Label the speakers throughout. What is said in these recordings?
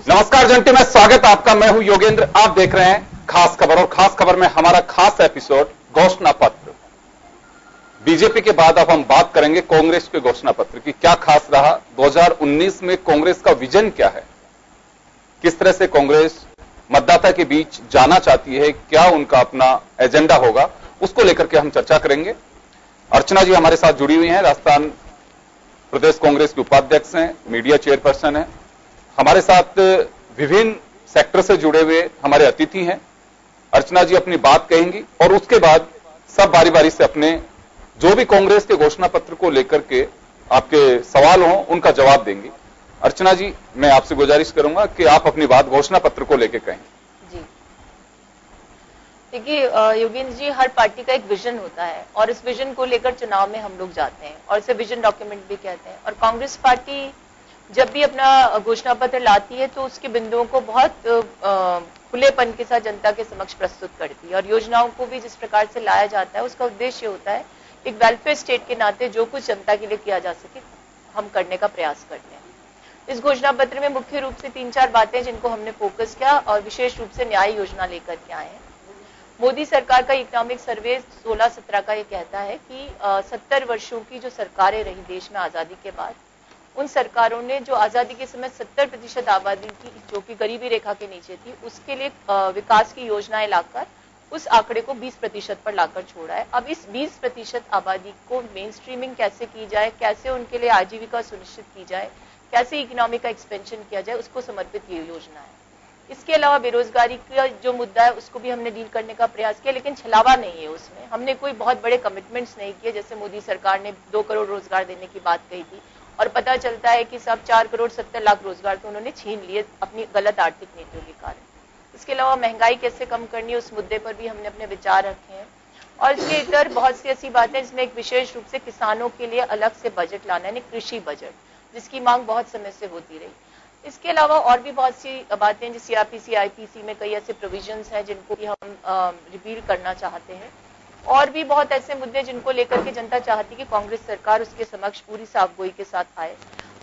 Speaker 1: नमस्कार जंटी में स्वागत आपका। मैं हूं योगेंद्र। आप देख रहे हैं खास खबर और खास खबर में हमारा खास एपिसोड घोषणा पत्र। बीजेपी के बाद अब हम बात करेंगे कांग्रेस के घोषणा पत्र की। क्या खास रहा 2019 में, कांग्रेस का विजन क्या है, किस तरह से कांग्रेस मतदाता के बीच जाना चाहती है, क्या उनका अपना एजेंडा होगा, उसको लेकर के हम चर्चा करेंगे। अर्चना जी हमारे साथ जुड़ी हुई हैं, राजस्थान प्रदेश कांग्रेस के उपाध्यक्ष हैं, मीडिया चेयरपर्सन हैं। हमारे साथ विभिन्न सेक्टर से जुड़े हुए हमारे अतिथि हैं। अर्चना जी अपनी बात कहेंगी और उसके बाद सब बारी बारी से अपने जो भी कांग्रेस के घोषणा पत्र को लेकर के आपके सवाल हों उनका जवाब देंगी। अर्चना जी, मैं आपसे गुजारिश करूंगा कि आप अपनी बात घोषणा पत्र को लेकर कहें।
Speaker 2: जी देखिए योगेंद्र जी, हर पार्टी का एक विजन होता है और इस विजन को लेकर चुनाव में हम लोग जाते हैं और इसे विजन डॉक्यूमेंट भी कहते हैं। और कांग्रेस पार्टी जब भी अपना घोषणा पत्र लाती है तो उसके बिंदुओं को बहुत खुलेपन के साथ जनता के समक्ष प्रस्तुत करती है और योजनाओं को भी जिस प्रकार से लाया जाता है उसका उद्देश्य होता है एक वेलफेयर स्टेट के नाते जो कुछ जनता के लिए किया जा सके हम करने का प्रयास करते हैं। इस घोषणा पत्र में मुख्य रूप से 3-4 बातें जिनको हमने फोकस किया और विशेष रूप से न्याय योजना लेकर के आए हैं। मोदी सरकार का इकोनॉमिक सर्वे 16-17 का ये कहता है कि 70 वर्षों की जो सरकारें रही देश में आजादी के बाद, उन सरकारों ने जो आजादी के समय 70% आबादी की जो कि गरीबी रेखा के नीचे थी उसके लिए विकास की योजनाएं लाकर उस आंकड़े को 20% पर लाकर छोड़ा है। अब इस 20% आबादी को मेन स्ट्रीमिंग कैसे की जाए, कैसे उनके लिए आजीविका सुनिश्चित की जाए, कैसे इकोनॉमी का एक्सपेंशन किया जाए, उसको समर्पित ये योजना है। इसके अलावा बेरोजगारी का जो मुद्दा है उसको भी हमने डील करने का प्रयास किया, लेकिन छलावा नहीं है उसमें। हमने कोई बहुत बड़े कमिटमेंट्स नहीं किए। जैसे मोदी सरकार ने 2 करोड़ रोजगार देने की बात कही थी और पता चलता है कि सब 4 करोड़ 70 लाख रोजगार तो उन्होंने छीन लिए अपनी गलत आर्थिक नीतियों के कारण। इसके अलावा महंगाई कैसे कम करनी है उस मुद्दे पर भी हमने अपने विचार रखे हैं। और इसके इधर बहुत सी ऐसी बातें जिसमें एक विशेष रूप से किसानों के लिए अलग से बजट लाना, यानी कृषि बजट, जिसकी मांग बहुत समय से होती रही। इसके अलावा और भी बहुत सी बातें जैसे सीआरपीसी, आईपीसी में कई ऐसे प्रोविजंस हैं जिनको भी हम रिपील करना चाहते हैं और भी बहुत ऐसे मुद्दे जिनको लेकर के जनता चाहती कि कांग्रेस सरकार उसके समक्ष पूरी साफगोई के साथ आए।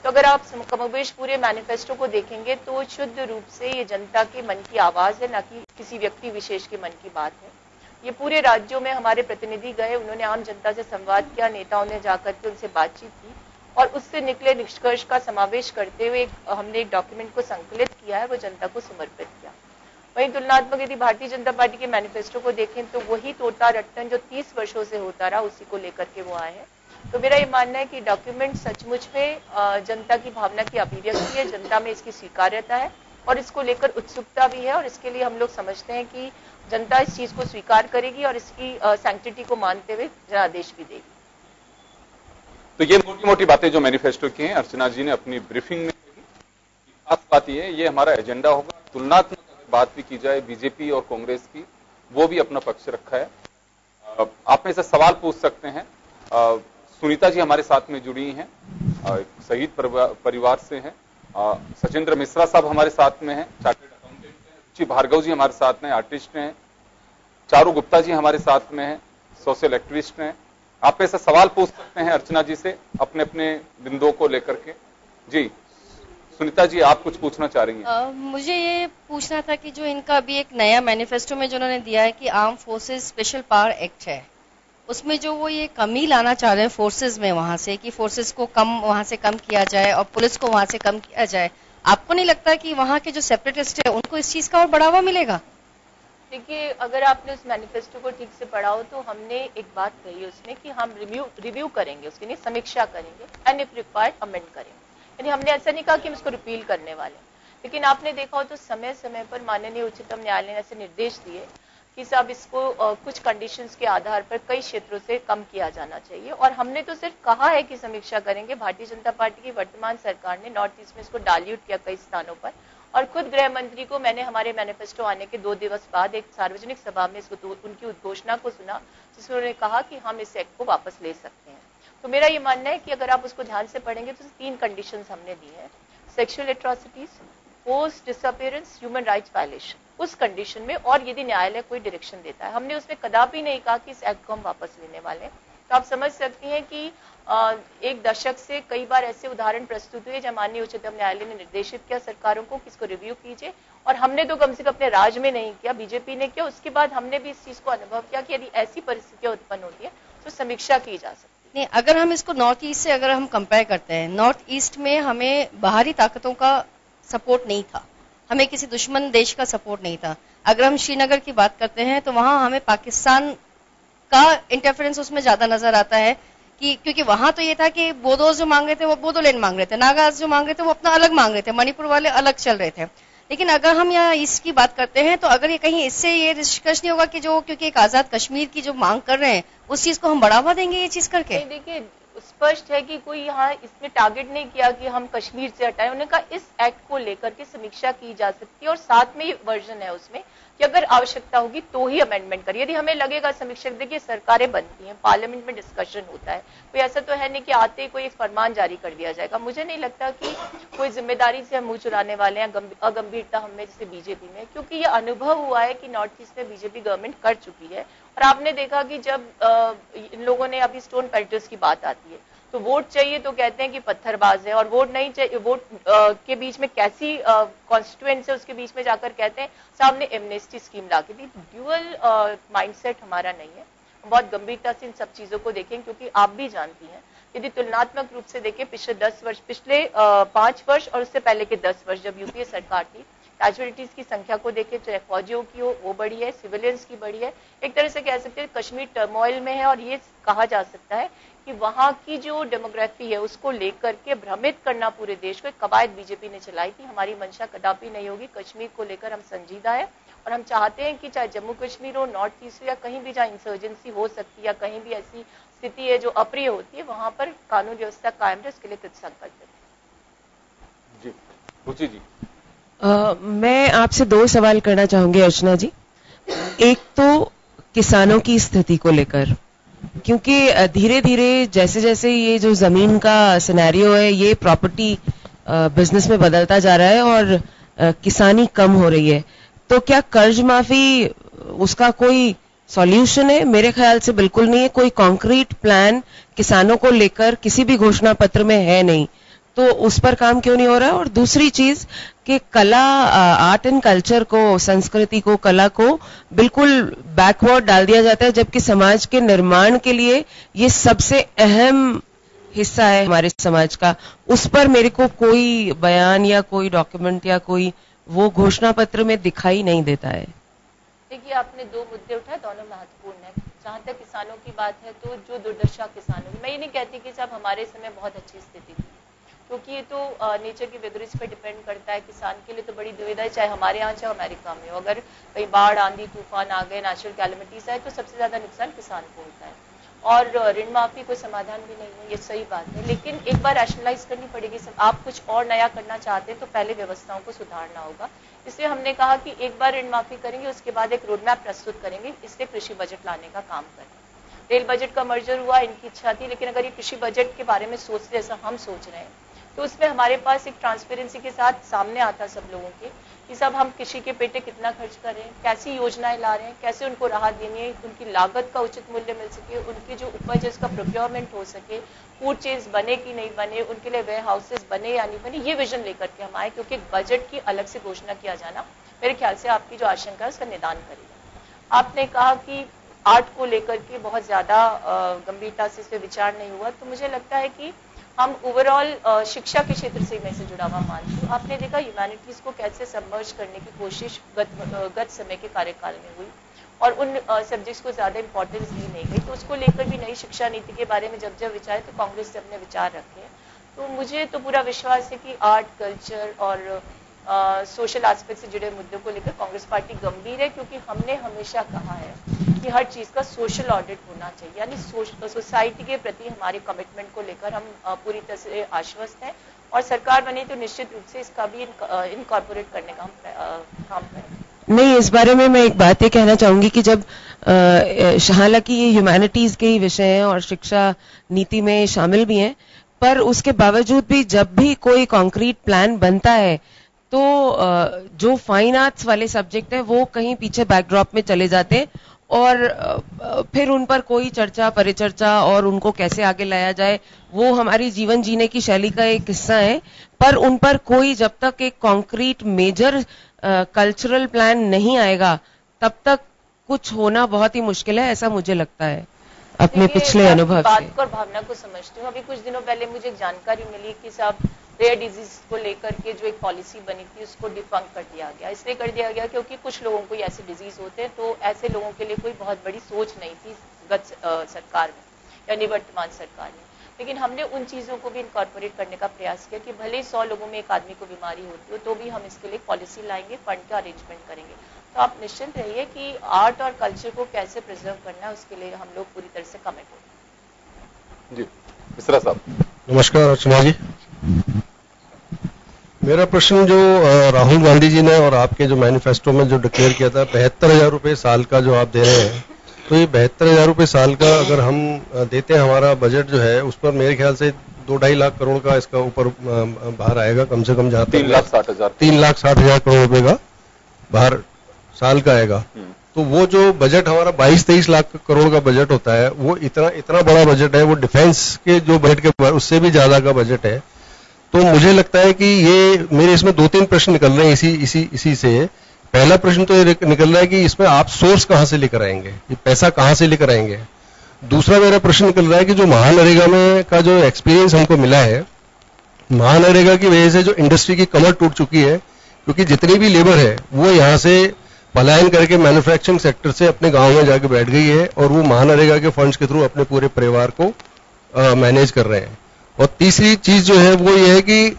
Speaker 2: तो अगर आप कमोबेश पूरे मैनिफेस्टो को देखेंगे तो शुद्ध रूप से ये जनता के मन की आवाज है, ना कि किसी व्यक्ति विशेष के मन की बात है। ये पूरे राज्यों में हमारे प्रतिनिधि गए, उन्होंने आम जनता से संवाद किया, नेताओं ने जाकर के उनसे बातचीत की और उससे निकले निष्कर्ष का समावेश करते हुए हमने एक डॉक्यूमेंट को संकलित किया है, वो जनता को समर्पित किया। वहीं तुलनात्मक यदि भारतीय जनता पार्टी के मैनिफेस्टो को देखें तो वही तोता रट्टन जो 30 वर्षों से होता रहा उसी को लेकर के वो आए हैं। तो मेरा ये मानना है कि डॉक्यूमेंट सचमुच में जनता की भावना की अभिव्यक्ति है, जनता में इसकी स्वीकार्यता है और इसको लेकर उत्सुकता भी है और इसके लिए हम लोग समझते हैं कि जनता इस चीज को स्वीकार करेगी और इसकी सैंक्टिटी को मानते हुए जनादेश भी देगी।
Speaker 1: तो ये मोटी मोटी बातें जो मैनिफेस्टो की हैं अर्चना जी ने अपनी ब्रीफिंग में कही। खास बात ये हमारा एजेंडा होगा। तुलनात्मक बात भी की जाए बीजेपी और कांग्रेस की, वो भी अपना पक्ष रखा है। आप में से सवाल पूछ सकते हैं। सुनीता जी हमारे साथ में जुड़ी हैं, शहीद परिवार से हैं। सचिंद्र मिश्रा साहब हमारे साथ में हैं, चार्टर्ड अकाउंटेंट हैं। रुचि भार्गव जी हमारे साथ में आर्टिस्ट हैं। चारू गुप्ता जी हमारे साथ में हैं, सोशल एक्टिविस्ट हैं। आप ऐसे सवाल पूछ सकते हैं अर्चना जी से अपने अपने बिंदुओं को लेकर के। जी सुनीता जी, आप कुछ पूछना चाह रही हैं?
Speaker 3: मुझे ये पूछना था कि जो इनका अभी एक नया मैनिफेस्टो में जो उन्होंने दिया है कि arm forces special power act है, उसमें जो वो ये कमी लाना चाह रहे हैं फोर्सेस में, वहां से कि फोर्सेस को वहां से कम किया जाए और पुलिस को वहां से कम किया जाए, आपको नहीं लगता कि वहां के जो सेपरेटिस्ट है उनको इस चीज का और बढ़ावा मिलेगा?
Speaker 2: देखिए, अगर आपने उस मैनिफेस्टो को ठीक से पढ़ा हो तो हमने एक बात कही उसमें कि हम रिव्यू करेंगे, उसकी नहीं समीक्षा करेंगे एंड इफ रिक्वायर्ड अमेंड करेंगे। यानी हमने ऐसा नहीं कहा कि हम इसको रिपील करने वाले। लेकिन आपने देखा हो तो समय समय पर माननीय उच्चतम न्यायालय ने ऐसे निर्देश दिए कि साहब इसको कुछ कंडीशंस के आधार पर कई क्षेत्रों से कम किया जाना चाहिए और हमने तो सिर्फ कहा है कि समीक्षा करेंगे। भारतीय जनता पार्टी की वर्तमान सरकार ने नॉर्थ ईस्ट में इसको डाल्यूट किया कई स्थानों पर और खुद गृह मंत्री को मैंने हमारे मैनिफेस्टो आने के 2 दिवस बाद एक सार्वजनिक सभा में उनकी उद्घोषणा को सुना जिसमें उन्होंने कहा कि हम इस एक्ट को वापस ले सकते हैं। तो मेरा ये मानना है कि अगर आप उसको ध्यान से पढ़ेंगे तो 3 कंडीशंस हमने दी है: sexual atrocities, post disappearance, human rights violation. उस कंडीशन में और यदि न्यायालय कोई डायरेक्शन देता है, हमने उसमें कदापि नहीं कहा कि इस एक्ट को हम वापस लेने वाले हैं। तो आप समझ सकती हैं कि एक दशक से कई बार ऐसे उदाहरण प्रस्तुत हुए जब माननीय उच्चतम न्यायालय ने निर्देशित किया सरकारों को किसको रिव्यू कीजिए, और हमने तो कम से कम अपने राज्य में नहीं किया, बीजेपी ने किया। उसके बाद हमने भी इस चीज को अनुभव किया कि यदि ऐसी परिस्थितियां उत्पन्न होती है तो समीक्षा की जा सकती है।
Speaker 3: नहीं, अगर हम इसको नॉर्थ ईस्ट से अगर हम कंपेयर करते हैं, नॉर्थ ईस्ट में हमें बाहरी ताकतों का सपोर्ट नहीं था, हमें किसी दुश्मन देश का सपोर्ट नहीं था। अगर हम श्रीनगर की बात करते हैं तो वहां हमें पाकिस्तान का इंटरफेरेंस उसमें ज्यादा नजर आता है कि क्योंकि वहां तो ये था कि बोडोज जो मांग रहे थे वो बोडोलैंड मांग रहे थे, नागाज जो मांग रहे थे वो अपना अलग मांग रहे थे, मणिपुर वाले अलग चल रहे थे। लेकिन अगर हम यहाँ ईस्ट की बात करते हैं तो अगर ये कहीं इससे ये निष्कर्ष नहीं होगा कि जो क्योंकि एक आजाद कश्मीर की जो मांग कर रहे हैं उस चीज को हम बढ़ावा देंगे ये चीज करके।
Speaker 2: देखिए स्पष्ट है कि कोई यहाँ इसमें टारगेट नहीं किया कि हम कश्मीर से हटाएं। उन्होंने कहा इस एक्ट को लेकर के समीक्षा की जा सकती है और साथ में ये वर्जन है उसमें कि अगर आवश्यकता होगी तो ही अमेंडमेंट करिए। यदि हमें लगेगा समीक्षा, देखिए सरकारें बनती हैं, पार्लियामेंट में डिस्कशन होता है, कोई ऐसा तो है नहीं कि आते ही कोई एक फरमान जारी कर दिया जाएगा। मुझे नहीं लगता कि कोई जिम्मेदारी से हम मुंह चुराने वाले हैं, अगंभीरता हमें जैसे बीजेपी में, क्योंकि ये अनुभव हुआ है कि नॉर्थ ईस्ट में बीजेपी गवर्नमेंट कर चुकी है। और आपने देखा कि जब इन लोगों ने अभी स्टोन पेल्टर्स की बात आती है तो वोट चाहिए तो कहते हैं कि पत्थरबाज है, और वोट नहीं चाहिए, वोट के बीच में कैसी कॉन्स्टिट्यूएंसी है उसके बीच में जाकर कहते हैं सामने एमनेस्टी स्कीम ला के दी। ड्यूअल माइंडसेट हमारा नहीं है, हम बहुत गंभीरता से इन सब चीजों को देखें, क्योंकि आप भी जानती हैं यदि तुलनात्मक रूप से देखें पिछले 10 वर्ष, पिछले 5 वर्ष और उससे पहले के 10 वर्ष जब यूपीए सरकार थी, कैजुअलिटीज की संख्या को देखें, चाहे फौजियों की हो वो बढ़ी है, सिविलियंस की बढ़ी है। एक तरह से कह सकते हैं कश्मीर टर्मोइल में है, और ये कहा जा सकता है कि वहां की जो डेमोग्राफी है उसको लेकर के भ्रमित करना पूरे देश को एक कवायद बीजेपी ने चलाई थी। हमारी मंशा कदापि नहीं होगी, कश्मीर को लेकर हम संजीदा है और हम चाहते हैं कि चाहे जम्मू कश्मीर हो, नॉर्थ ईस्ट हो, या कहीं भी जहाँ इंसर्जेंसी हो सकती है या कहीं भी ऐसी स्थिति है जो अप्रिय होती है, वहां पर कानून व्यवस्था कायम रहे, उसके लिए कृत संकल्प है।
Speaker 1: जी रुचि जी।
Speaker 4: मैं आपसे 2 सवाल करना चाहूंगी अर्चना जी। एक तो किसानों की स्थिति को लेकर, क्योंकि धीरे धीरे जैसे जैसे ये जो जमीन का सिनेरियो है ये प्रॉपर्टी बिजनेस में बदलता जा रहा है और किसानी कम हो रही है, तो क्या कर्ज माफी उसका कोई सॉल्यूशन है? मेरे ख्याल से बिल्कुल नहीं है। कोई कॉन्क्रीट प्लान किसानों को लेकर किसी भी घोषणा पत्र में है नहीं, तो उस पर काम क्यों नहीं हो रहा है? और दूसरी चीज कि कला, आर्ट एंड कल्चर को, संस्कृति को, कला को बिल्कुल बैकवर्ड डाल दिया जाता है, जबकि समाज के निर्माण के लिए ये सबसे अहम हिस्सा है हमारे समाज का। उस पर मेरे को कोई बयान या कोई डॉक्यूमेंट या कोई वो घोषणा पत्र में दिखाई नहीं देता है।
Speaker 2: देखिए आपने 2 मुद्दे उठाए, दोनों महत्वपूर्ण है। जहां तक किसानों की बात है तो जो दुर्दशा किसानों की, मैं ये नहीं कहती कि साहब हमारे समय बहुत अच्छी स्थिति थी, क्योंकि ये तो नेचर की वेगरीज पे डिपेंड करता है। किसान के लिए तो बड़ी दुविधा है, चाहे हमारे यहाँ चाहे अमेरिका में हो, अगर कहीं बाढ़, आंधी, तूफान आ गए, नेचुरल कैलेमिटीज आए तो सबसे ज्यादा नुकसान किसान को होता है, और ऋण माफी कोई समाधान भी नहीं है, ये सही बात है। लेकिन एक बार रैशनलाइज करनी पड़ेगी। सब आप कुछ और नया करना चाहते हैं तो पहले व्यवस्थाओं को सुधारना होगा। इसलिए हमने कहा कि एक बार ऋण माफी करेंगे, उसके बाद एक रोड मैप प्रस्तुत करेंगे, इसलिए कृषि बजट लाने का काम करें। रेल बजट का मर्जर हुआ, इनकी इच्छा थी, लेकिन अगर ये कृषि बजट के बारे में सोचते जैसा हम सोच रहे हैं तो उसमें हमारे पास एक ट्रांसपेरेंसी के साथ सामने आता सब लोगों के कि सब हम कृषि के पेटे कितना खर्च कर रहे हैं, कैसी योजनाएं ला रहे हैं, कैसे उनको राहत देनी है, उनकी लागत का उचित मूल्य मिल सके, उनकी जो उपज है उसका प्रोक्योरमेंट हो सके, फूड चेन्स बने कि नहीं बने, उनके लिए वेयर हाउसेस बने या नहीं बने, ये विजन लेकर के हम आए। क्योंकि बजट की अलग से घोषणा किया जाना मेरे ख्याल से आपकी जो आशंका है उसका निदान करेगा। आपने कहा कि आर्ट को लेकर के बहुत ज्यादा गंभीरता से इस पर विचार नहीं हुआ, तो मुझे लगता है कि हम ओवरऑल शिक्षा के क्षेत्र से मैं से जुड़ा हुआ मानती हूँ। आपने देखा ह्यूमैनिटीज को कैसे सबमर्ज करने की कोशिश गत समय के कार्यकाल में हुई और उन सब्जेक्ट्स को ज्यादा इंपॉर्टेंस दी नहीं गई, तो उसको लेकर भी नई शिक्षा नीति के बारे में जब विचारे तो कांग्रेस से अपने विचार रखे। तो मुझे तो पूरा विश्वास है कि आर्ट, कल्चर और सोशल एस्पेक्ट से जुड़े मुद्दों को लेकर कांग्रेस पार्टी गंभीर है, क्योंकि हमने हमेशा कहा है कि हर चीज का सोशल ऑडिट होना चाहिए, यानी सोसाइटी के प्रति हमारे कमिटमेंट को लेकर हम पूरी तरह से आश्वस्त हैं, और सरकार बनी तो निश्चित रूप से इसका भी इनकॉर्पोरेट करने का हम काम करें।
Speaker 4: नहीं, इस बारे में मैं एक बात ये कहना चाहूंगी कि जब हालांकि ये ह्यूमैनिटीज के ही विषय हैं और शिक्षा नीति में शामिल भी हैं, पर उसके बावजूद भी जब भी कोई कॉन्क्रीट प्लान बनता है तो जो फाइन आर्ट्स वाले सब्जेक्ट है वो कहीं पीछे बैकड्रॉप में चले जाते हैं और फिर उन पर कोई चर्चा परिचर्चा और उनको कैसे आगे लाया जाए वो हमारी जीवन जीने की शैली का एक हिस्सा है, पर उन पर कोई जब तक एक कॉन्क्रीट मेजर कल्चरल प्लान नहीं आएगा तब तक कुछ होना बहुत ही मुश्किल है, ऐसा मुझे लगता है अपने पिछले अनुभव से।
Speaker 2: बात को और भावना को समझती हूँ। अभी कुछ दिनों पहले मुझे एक जानकारी मिली कि साहब रेयर डिजीज को लेकर के जो एक पॉलिसी बनी थी उसको डिफंक कर दिया गया। इसलिए कर दिया गया क्योंकि कुछ लोगों को ऐसे डिजीज होते हैं, तो ऐसे लोगों के लिए कोई बहुत बड़ी सोच नहीं थी गत सरकार में या निवर्तमान सरकार में। लेकिन हमने उन चीज़ों को भी इनकॉर्पोरेट करने का प्रयास किया कि भले 100 लोगों में एक आदमी को बीमारी होती हो तो भी हम इसके लिए पॉलिसी लाएंगे, फंड का अरेंजमेंट करेंगे। तो आप निश्चिंत रहिए कि आर्ट और कल्चर को कैसे प्रिजर्व करना है उसके लिए हम लोग पूरी तरह से कमिट होंगे।
Speaker 1: जी मिश्रा साहब।
Speaker 5: नमस्कार अर्चना जी। मेरा प्रश्न जो राहुल गांधी जी ने और आपके जो मैनिफेस्टो में जो डिक्लेयर किया था 72,000 रुपये साल का जो आप दे रहे हैं, तो ये 72,000 रुपये साल का अगर हम देते हैं, हमारा बजट जो है उस पर मेरे ख्याल से 2-2.5 लाख करोड़ का इसका ऊपर बाहर आएगा कम से कम, जहाँ तक 3,60,000 करोड़ रुपए का बाहर साल का आएगा। तो वो जो बजट हमारा 22-23 लाख करोड़ का बजट होता है वो इतना बड़ा बजट है, वो डिफेंस के जो बजट के उससे भी ज्यादा का बजट है। तो मुझे लगता है कि ये मेरे इसमें 2-3 प्रश्न निकल रहे हैं इसी से। पहला प्रश्न तो ये निकल रहा है कि इसमें आप सोर्स कहां से लेकर आएंगे, ये पैसा कहां से लेकर आएंगे। दूसरा मेरा प्रश्न निकल रहा है कि जो महानरेगा में का जो एक्सपीरियंस हमको मिला है, महानरेगा की वजह से जो इंडस्ट्री की कमर टूट चुकी है, क्योंकि जितनी भी लेबर है वो यहाँ से पलायन करके मैन्युफैक्चरिंग सेक्टर से अपने गांव में जाके बैठ गई है और वो महानरेगा के फंड्स के थ्रू अपने पूरे परिवार को मैनेज कर रहे हैं। और तीसरी चीज जो है वो ये है कि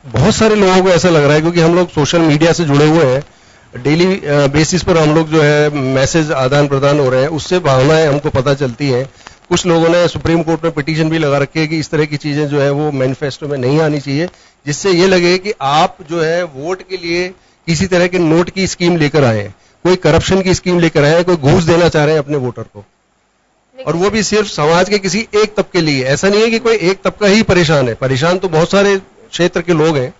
Speaker 5: बहुत सारे लोगों को ऐसा लग रहा है, क्योंकि हम लोग सोशल मीडिया से जुड़े हुए हैं, डेली बेसिस पर हम लोग जो है मैसेज आदान प्रदान हो रहे हैं, उससे भावनाएं हमको पता चलती हैं। कुछ लोगों ने सुप्रीम कोर्ट में पिटीशन भी लगा रखी है कि इस तरह की चीजें जो है वो मैनिफेस्टो में नहीं आनी चाहिए, जिससे ये लगे कि आप जो है वोट के लिए किसी तरह के नोट की स्कीम लेकर आए, कोई करप्शन की स्कीम लेकर आए, कोई घूस देना चाह रहे हैं अपने वोटर को, और वो भी सिर्फ समाज के किसी एक तबके लिए। ऐसा नहीं है कि कोई एक तबका ही परेशान है, परेशान तो बहुत सारे क्षेत्र के लोग हैं।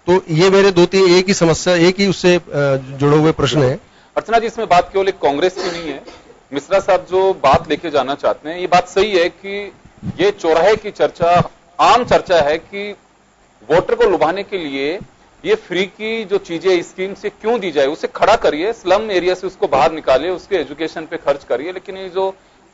Speaker 5: तो ये मेरे 2-3 एक ही समस्या, एक ही उससे जुड़े हुए प्रश्न है।
Speaker 1: अर्चना जी, इसमें बात केवल एक कांग्रेस की नहीं है। मिश्रा साहब जो बात लेके जाना चाहते हैं, ये बात सही है कि ये चौराहे की चर्चा, आम चर्चा है कि वोटर को लुभाने के लिए ये फ्री की जो चीजें स्कीम से क्यों दी जाए, उसे खड़ा करिए, स्लम एरिया से उसको बाहर निकालिए, उसके एजुकेशन पे खर्च करिए। लेकिन ये जो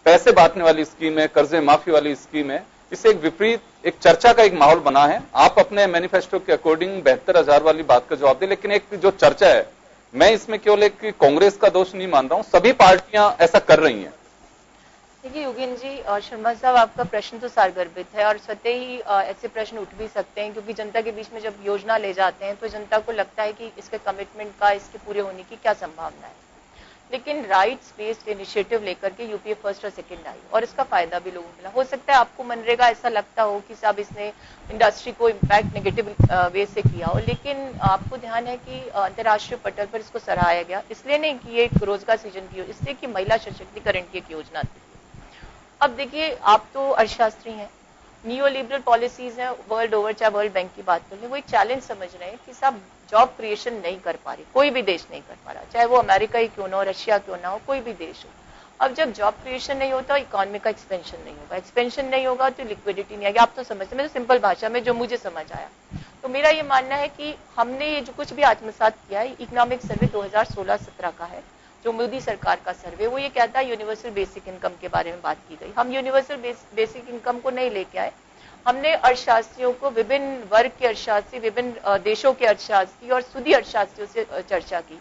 Speaker 1: पैसे बांटने वाली स्कीम है, कर्जे माफी वाली स्कीम है, इससे एक विपरीत एक चर्चा का एक माहौल बना है। आप अपने मैनिफेस्टो के अकॉर्डिंग 72,000 वाली बात का जवाब दें, लेकिन एक जो चर्चा है, मैं इसमें केवल एक कांग्रेस का दोष नहीं मान रहा हूं, सभी पार्टियां ऐसा कर रही हैं।
Speaker 2: देखिए योगेंद्र जी और शर्मा साहब, आपका प्रश्न तो सारगर्भित है और स्वतः ही ऐसे प्रश्न उठ भी सकते हैं, क्योंकि जनता के बीच में जब योजना ले जाते हैं तो जनता को लगता है कि इसके कमिटमेंट का, इसके पूरे होने की क्या संभावना है। लेकिन राइट्स बेस्ड इनिशिएटिव लेकर के यूपीए फर्स्ट और सेकंड आई और इसका फायदा भी लोगों को मिला। हो सकता है आपको मनरेगा ऐसा लगता हो कि साहब इसने इंडस्ट्री को इम्पैक्ट नेगेटिव वे से किया हो, लेकिन आपको ध्यान है कि अंतर्राष्ट्रीय पटल पर इसको सराहाया गया, इसलिए नहीं कि ये एक रोजगार सृजन की हो, इसलिए कि महिला सशक्तिकरण की एक योजना थी। अब देखिए, आप तो अर्थशास्त्री हैं, नियो लिबरल पॉलिसीज हैं वर्ल्ड ओवर, चाहे वर्ल्ड बैंक की बात कर लें, वो एक चैलेंज समझ रहे हैं कि साहब जॉब क्रिएशन नहीं कर पा रही, कोई भी देश नहीं कर पा रहा, चाहे वो अमेरिका ही क्यों ना हो, रशिया क्यों ना हो, कोई भी देश हो। अब जब जॉब क्रिएशन नहीं होता, इकोनॉमी का एक्सपेंशन नहीं होगा, एक्सपेंशन नहीं होगा तो लिक्विडिटी नहीं आएगी। आप तो समझते, मैं तो सिंपल भाषा में जो मुझे समझ आया। तो मेरा ये मानना है कि हमने ये जो कुछ भी आत्मसात किया है, इकोनॉमिक सर्वे 2016-17 का है, जो मोदी सरकार का सर्वे, वो ये कहता है यूनिवर्सल बेसिक इनकम के बारे में बात की गई। हम यूनिवर्सल बेसिक इनकम को नहीं लेके आए, हमने अर्थशास्त्रियों को, विभिन्न वर्ग के अर्थशास्त्री, विभिन्न देशों के अर्थशास्त्री और सुधी अर्थशास्त्रियों से चर्चा की।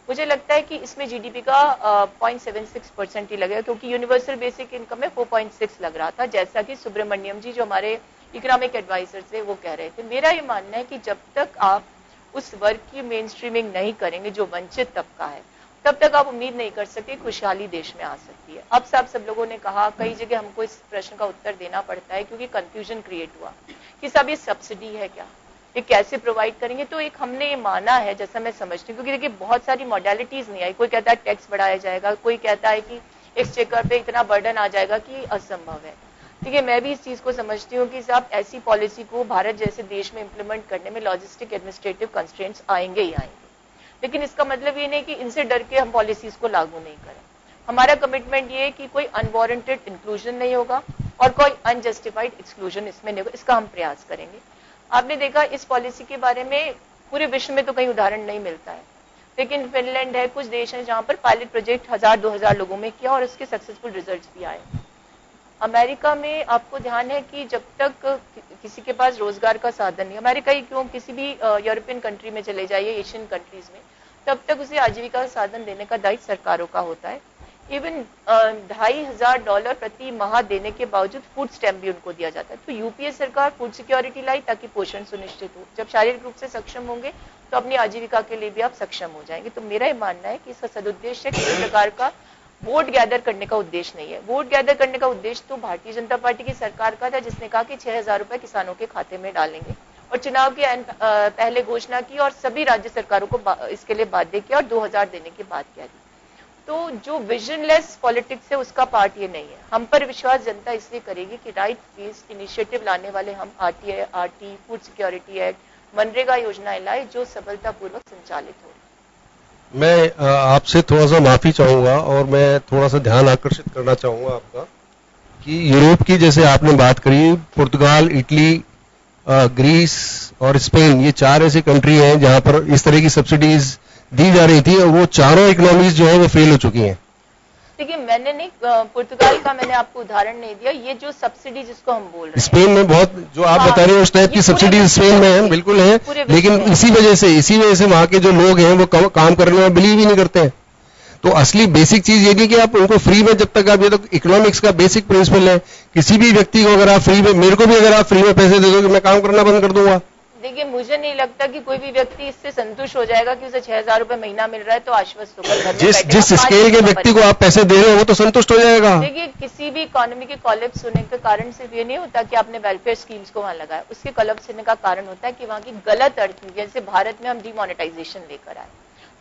Speaker 2: मुझे लगता है कि इसमें जीडीपी का 0.76% ही लगेगा, क्योंकि यूनिवर्सल बेसिक इनकम में 4.6 लग रहा था, जैसा कि सुब्रमण्यम जी जो हमारे इकोनॉमिक एडवाइजर थे वो कह रहे थे। मेरा ये मानना है कि जब तक आप उस वर्ग की मेन स्ट्रीमिंग नहीं करेंगे जो वंचित तबका है, तब तक आप उम्मीद नहीं कर सकते खुशहाली देश में आ सकती है। अब सब लोगों ने कहा, कई जगह हमको इस प्रश्न का उत्तर देना पड़ता है क्योंकि कंफ्यूजन क्रिएट हुआ कि सब ये सब्सिडी है क्या, ये कैसे प्रोवाइड करेंगे। तो एक हमने ये माना है, जैसा मैं समझती हूँ, क्योंकि देखिए बहुत सारी मॉडलिटीज नहीं आई, कोई कहता है टैक्स बढ़ाया जाएगा, कोई कहता है कि एक्सचेकर पे इतना बर्डन आ जाएगा कि असंभव है। देखिए मैं भी इस चीज को समझती हूँ कि साहब ऐसी पॉलिसी को भारत जैसे देश में इंप्लीमेंट करने में लॉजिस्टिक एडमिनिस्ट्रेटिव कंस्ट्रेंट्स आएंगे ही आएंगे, लेकिन इसका मतलब ये नहीं कि इनसे डर के हम पॉलिसीज को लागू नहीं करें। हमारा कमिटमेंट ये है कि कोई अनवारंटेड इंक्लूजन नहीं होगा और कोई अनजस्टिफाइड एक्सक्लूजन इसमें नहीं होगा, इसका हम प्रयास करेंगे। आपने देखा इस पॉलिसी के बारे में पूरे विश्व में तो कहीं उदाहरण नहीं मिलता है, लेकिन फिनलैंड है, कुछ देश हैं जहां पर पायलट प्रोजेक्ट 1000-2000 लोगों में किया और उसके सक्सेसफुल रिजल्ट्स भी आए। अमेरिका में आपको ध्यान है कि जब तक किसी के पास रोजगार का साधन नहीं, अमेरिका ही क्यों, किसी भी यूरोपियन कंट्री में चले जाइए, एशियन कंट्रीज में, तब तक उसे आजीविका का साधन देने का दायित्व सरकारों का होता है। इवन $2500 प्रति माह देने के बावजूद फूड स्टैम्प भी उनको दिया जाता है। तो यूपीए सरकार फूड सिक्योरिटी लाई ताकि पोषण सुनिश्चित हो। जब शारीरिक रूप से सक्षम होंगे तो अपनी आजीविका के लिए भी आप सक्षम हो जाएंगे। तो मेरा ये मानना है कि इसका सदुद्देश्य किसी प्रकार का वोट गैदर करने का उद्देश्य नहीं है। वोट गैदर करने का उद्देश्य तो भारतीय जनता पार्टी की सरकार का था, जिसने कहा कि 6000 रुपए किसानों के खाते में डालेंगे और चुनाव के पहले घोषणा की और सभी राज्य सरकारों को इसके लिए बाध्य किया और 2000 देने की बात कह दी। तो जो विजनलेस पॉलिटिक्स है उसका पार्ट ये नहीं है। हम पर विश्वास जनता इसलिए करेगी कि राइट बेस्ड इनिशिएटिव लाने वाले हम RT, food security act, MNREGA योजनाएं लाए जो सफलतापूर्वक संचालित हो।
Speaker 5: मैं आपसे थोड़ा सा माफी चाहूंगा और मैं थोड़ा सा ध्यान आकर्षित करना चाहूंगा आपका कि यूरोप की जैसे आपने बात करी, पुर्तगाल, इटली, ग्रीस और स्पेन, ये 4 ऐसी कंट्री हैं जहां पर इस तरह की सब्सिडीज दी जा रही थी और वो चारों इकोनॉमीज जो है वो फेल हो चुकी हैं।
Speaker 2: देखिए मैंने नहीं, पुर्तगाल का मैंने आपको उदाहरण नहीं दिया, ये जो सब्सिडी जिसको हम बोल रहे हैं
Speaker 5: स्पेन में बहुत जो आप बता रहे हैं उस टाइप की सब्सिडी स्पेन में है, बिल्कुल है, लेकिन इसी वजह से वहां के जो लोग हैं वो काम करने में बिलीव ही नहीं करते हैं। तो असली बेसिक चीज ये नहीं कि आप उनको फ्री में, जब तक आप, ये तो इकोनॉमिक्स का बेसिक प्रिंसिपल है, किसी भी व्यक्ति को अगर आप फ्री में, मेरे को भी अगर आप फ्री में पैसे दे दोगे मैं काम करना बंद कर दूंगा।
Speaker 2: देखिए मुझे नहीं लगता कि कोई भी व्यक्ति इससे संतुष्ट हो जाएगा कि उसे 6000 रुपए महीना मिल रहा है तो आश्वस्त होकर
Speaker 5: जिस स्केल के व्यक्ति को आप पैसे दे रहे हो वो तो संतुष्ट हो जाएगा।
Speaker 2: देखिए किसी भी इकोनॉमी के कोलैप्स होने के कारण सिर्फ ये नहीं होता कि आपने वेलफेयर स्कीम्स को वहां लगाया, उसके कोलैप्स होने का कारण होता है कि वहां की गलत अर्थनीति, जैसे भारत में हम डिमोनेटाइजेशन लेकर आए।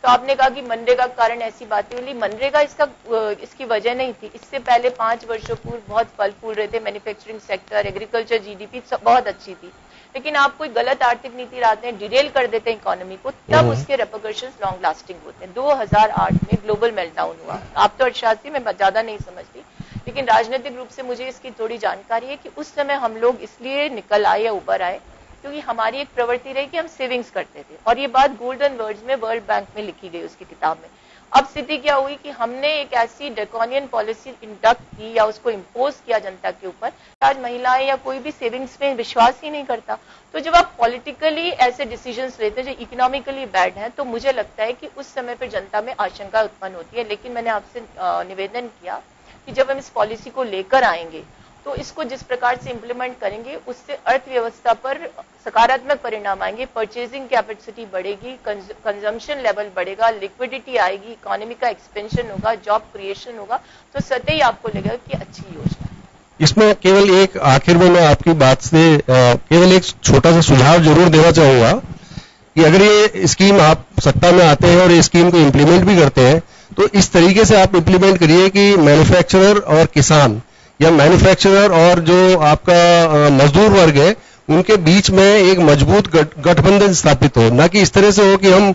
Speaker 2: तो आपने कहा कि मनरेगा के कारण ऐसी बातें हुई, मनरेगा इसकी वजह नहीं थी। इससे पहले 5 वर्षों पूर्व बहुत फल फूल रहे थे, मैन्युफैक्चरिंग सेक्टर, एग्रीकल्चर, जीडीपी बहुत अच्छी थी। लेकिन आप कोई गलत आर्थिक नीति लाते हैं, डिरेल कर देते हैं इकोनॉमी को, तब उसके रेपरकशंस लॉन्ग लास्टिंग होते हैं। 2008 में ग्लोबल मेल्टडाउन हुआ। आप तो अर्थशास्त्री, मैं ज्यादा नहीं समझती, लेकिन राजनीतिक रूप से मुझे इसकी थोड़ी जानकारी है कि उस समय हम लोग इसलिए निकल आए या उभर आए क्योंकि हमारी एक प्रवृत्ति रही कि हम सेविंग्स करते थे, और ये बात गोल्डन वर्ड्स में वर्ल्ड बैंक में लिखी गई उसकी किताब में। अब स्थिति क्या हुई कि हमने एक ऐसी ड्रैकोनियन पॉलिसी इंडक्ट की या उसको इम्पोज किया जनता के ऊपर, आज महिलाएं या कोई भी सेविंग्स में विश्वास ही नहीं करता। तो जब आप पॉलिटिकली ऐसे डिसीजंस लेते हैं जो इकोनॉमिकली बैड हैं, तो मुझे लगता है कि उस समय पर जनता में आशंका उत्पन्न होती है। लेकिन मैंने आपसे निवेदन किया कि जब हम इस पॉलिसी को लेकर आएंगे तो इसको जिस प्रकार से इंप्लीमेंट करेंगे उससे अर्थव्यवस्था पर सकारात्मक परिणाम आएंगे, परचेजिंग कैपेसिटी बढ़ेगी, कंजम्पशन लेवल बढ़ेगा, लिक्विडिटी आएगी, इकोनॉमी का एक्सपेंशन होगा, जॉब क्रिएशन होगा, तो सतह ही आपको लगेगा कि अच्छी योजना है।
Speaker 5: इसमें केवल एक आखिर में मैं आपकी बात से केवल एक छोटा सा सुझाव जरूर देना चाहूंगा कि अगर ये स्कीम आप सत्ता में आते हैं और ये स्कीम को इम्प्लीमेंट भी करते हैं तो इस तरीके से आप इम्प्लीमेंट करिए कि मैन्युफैक्चरर और किसान या मैन्युफैक्चरर और जो आपका मजदूर वर्ग है उनके बीच में एक मजबूत गठबंधन स्थापित हो, ना कि इस तरह से हो कि हम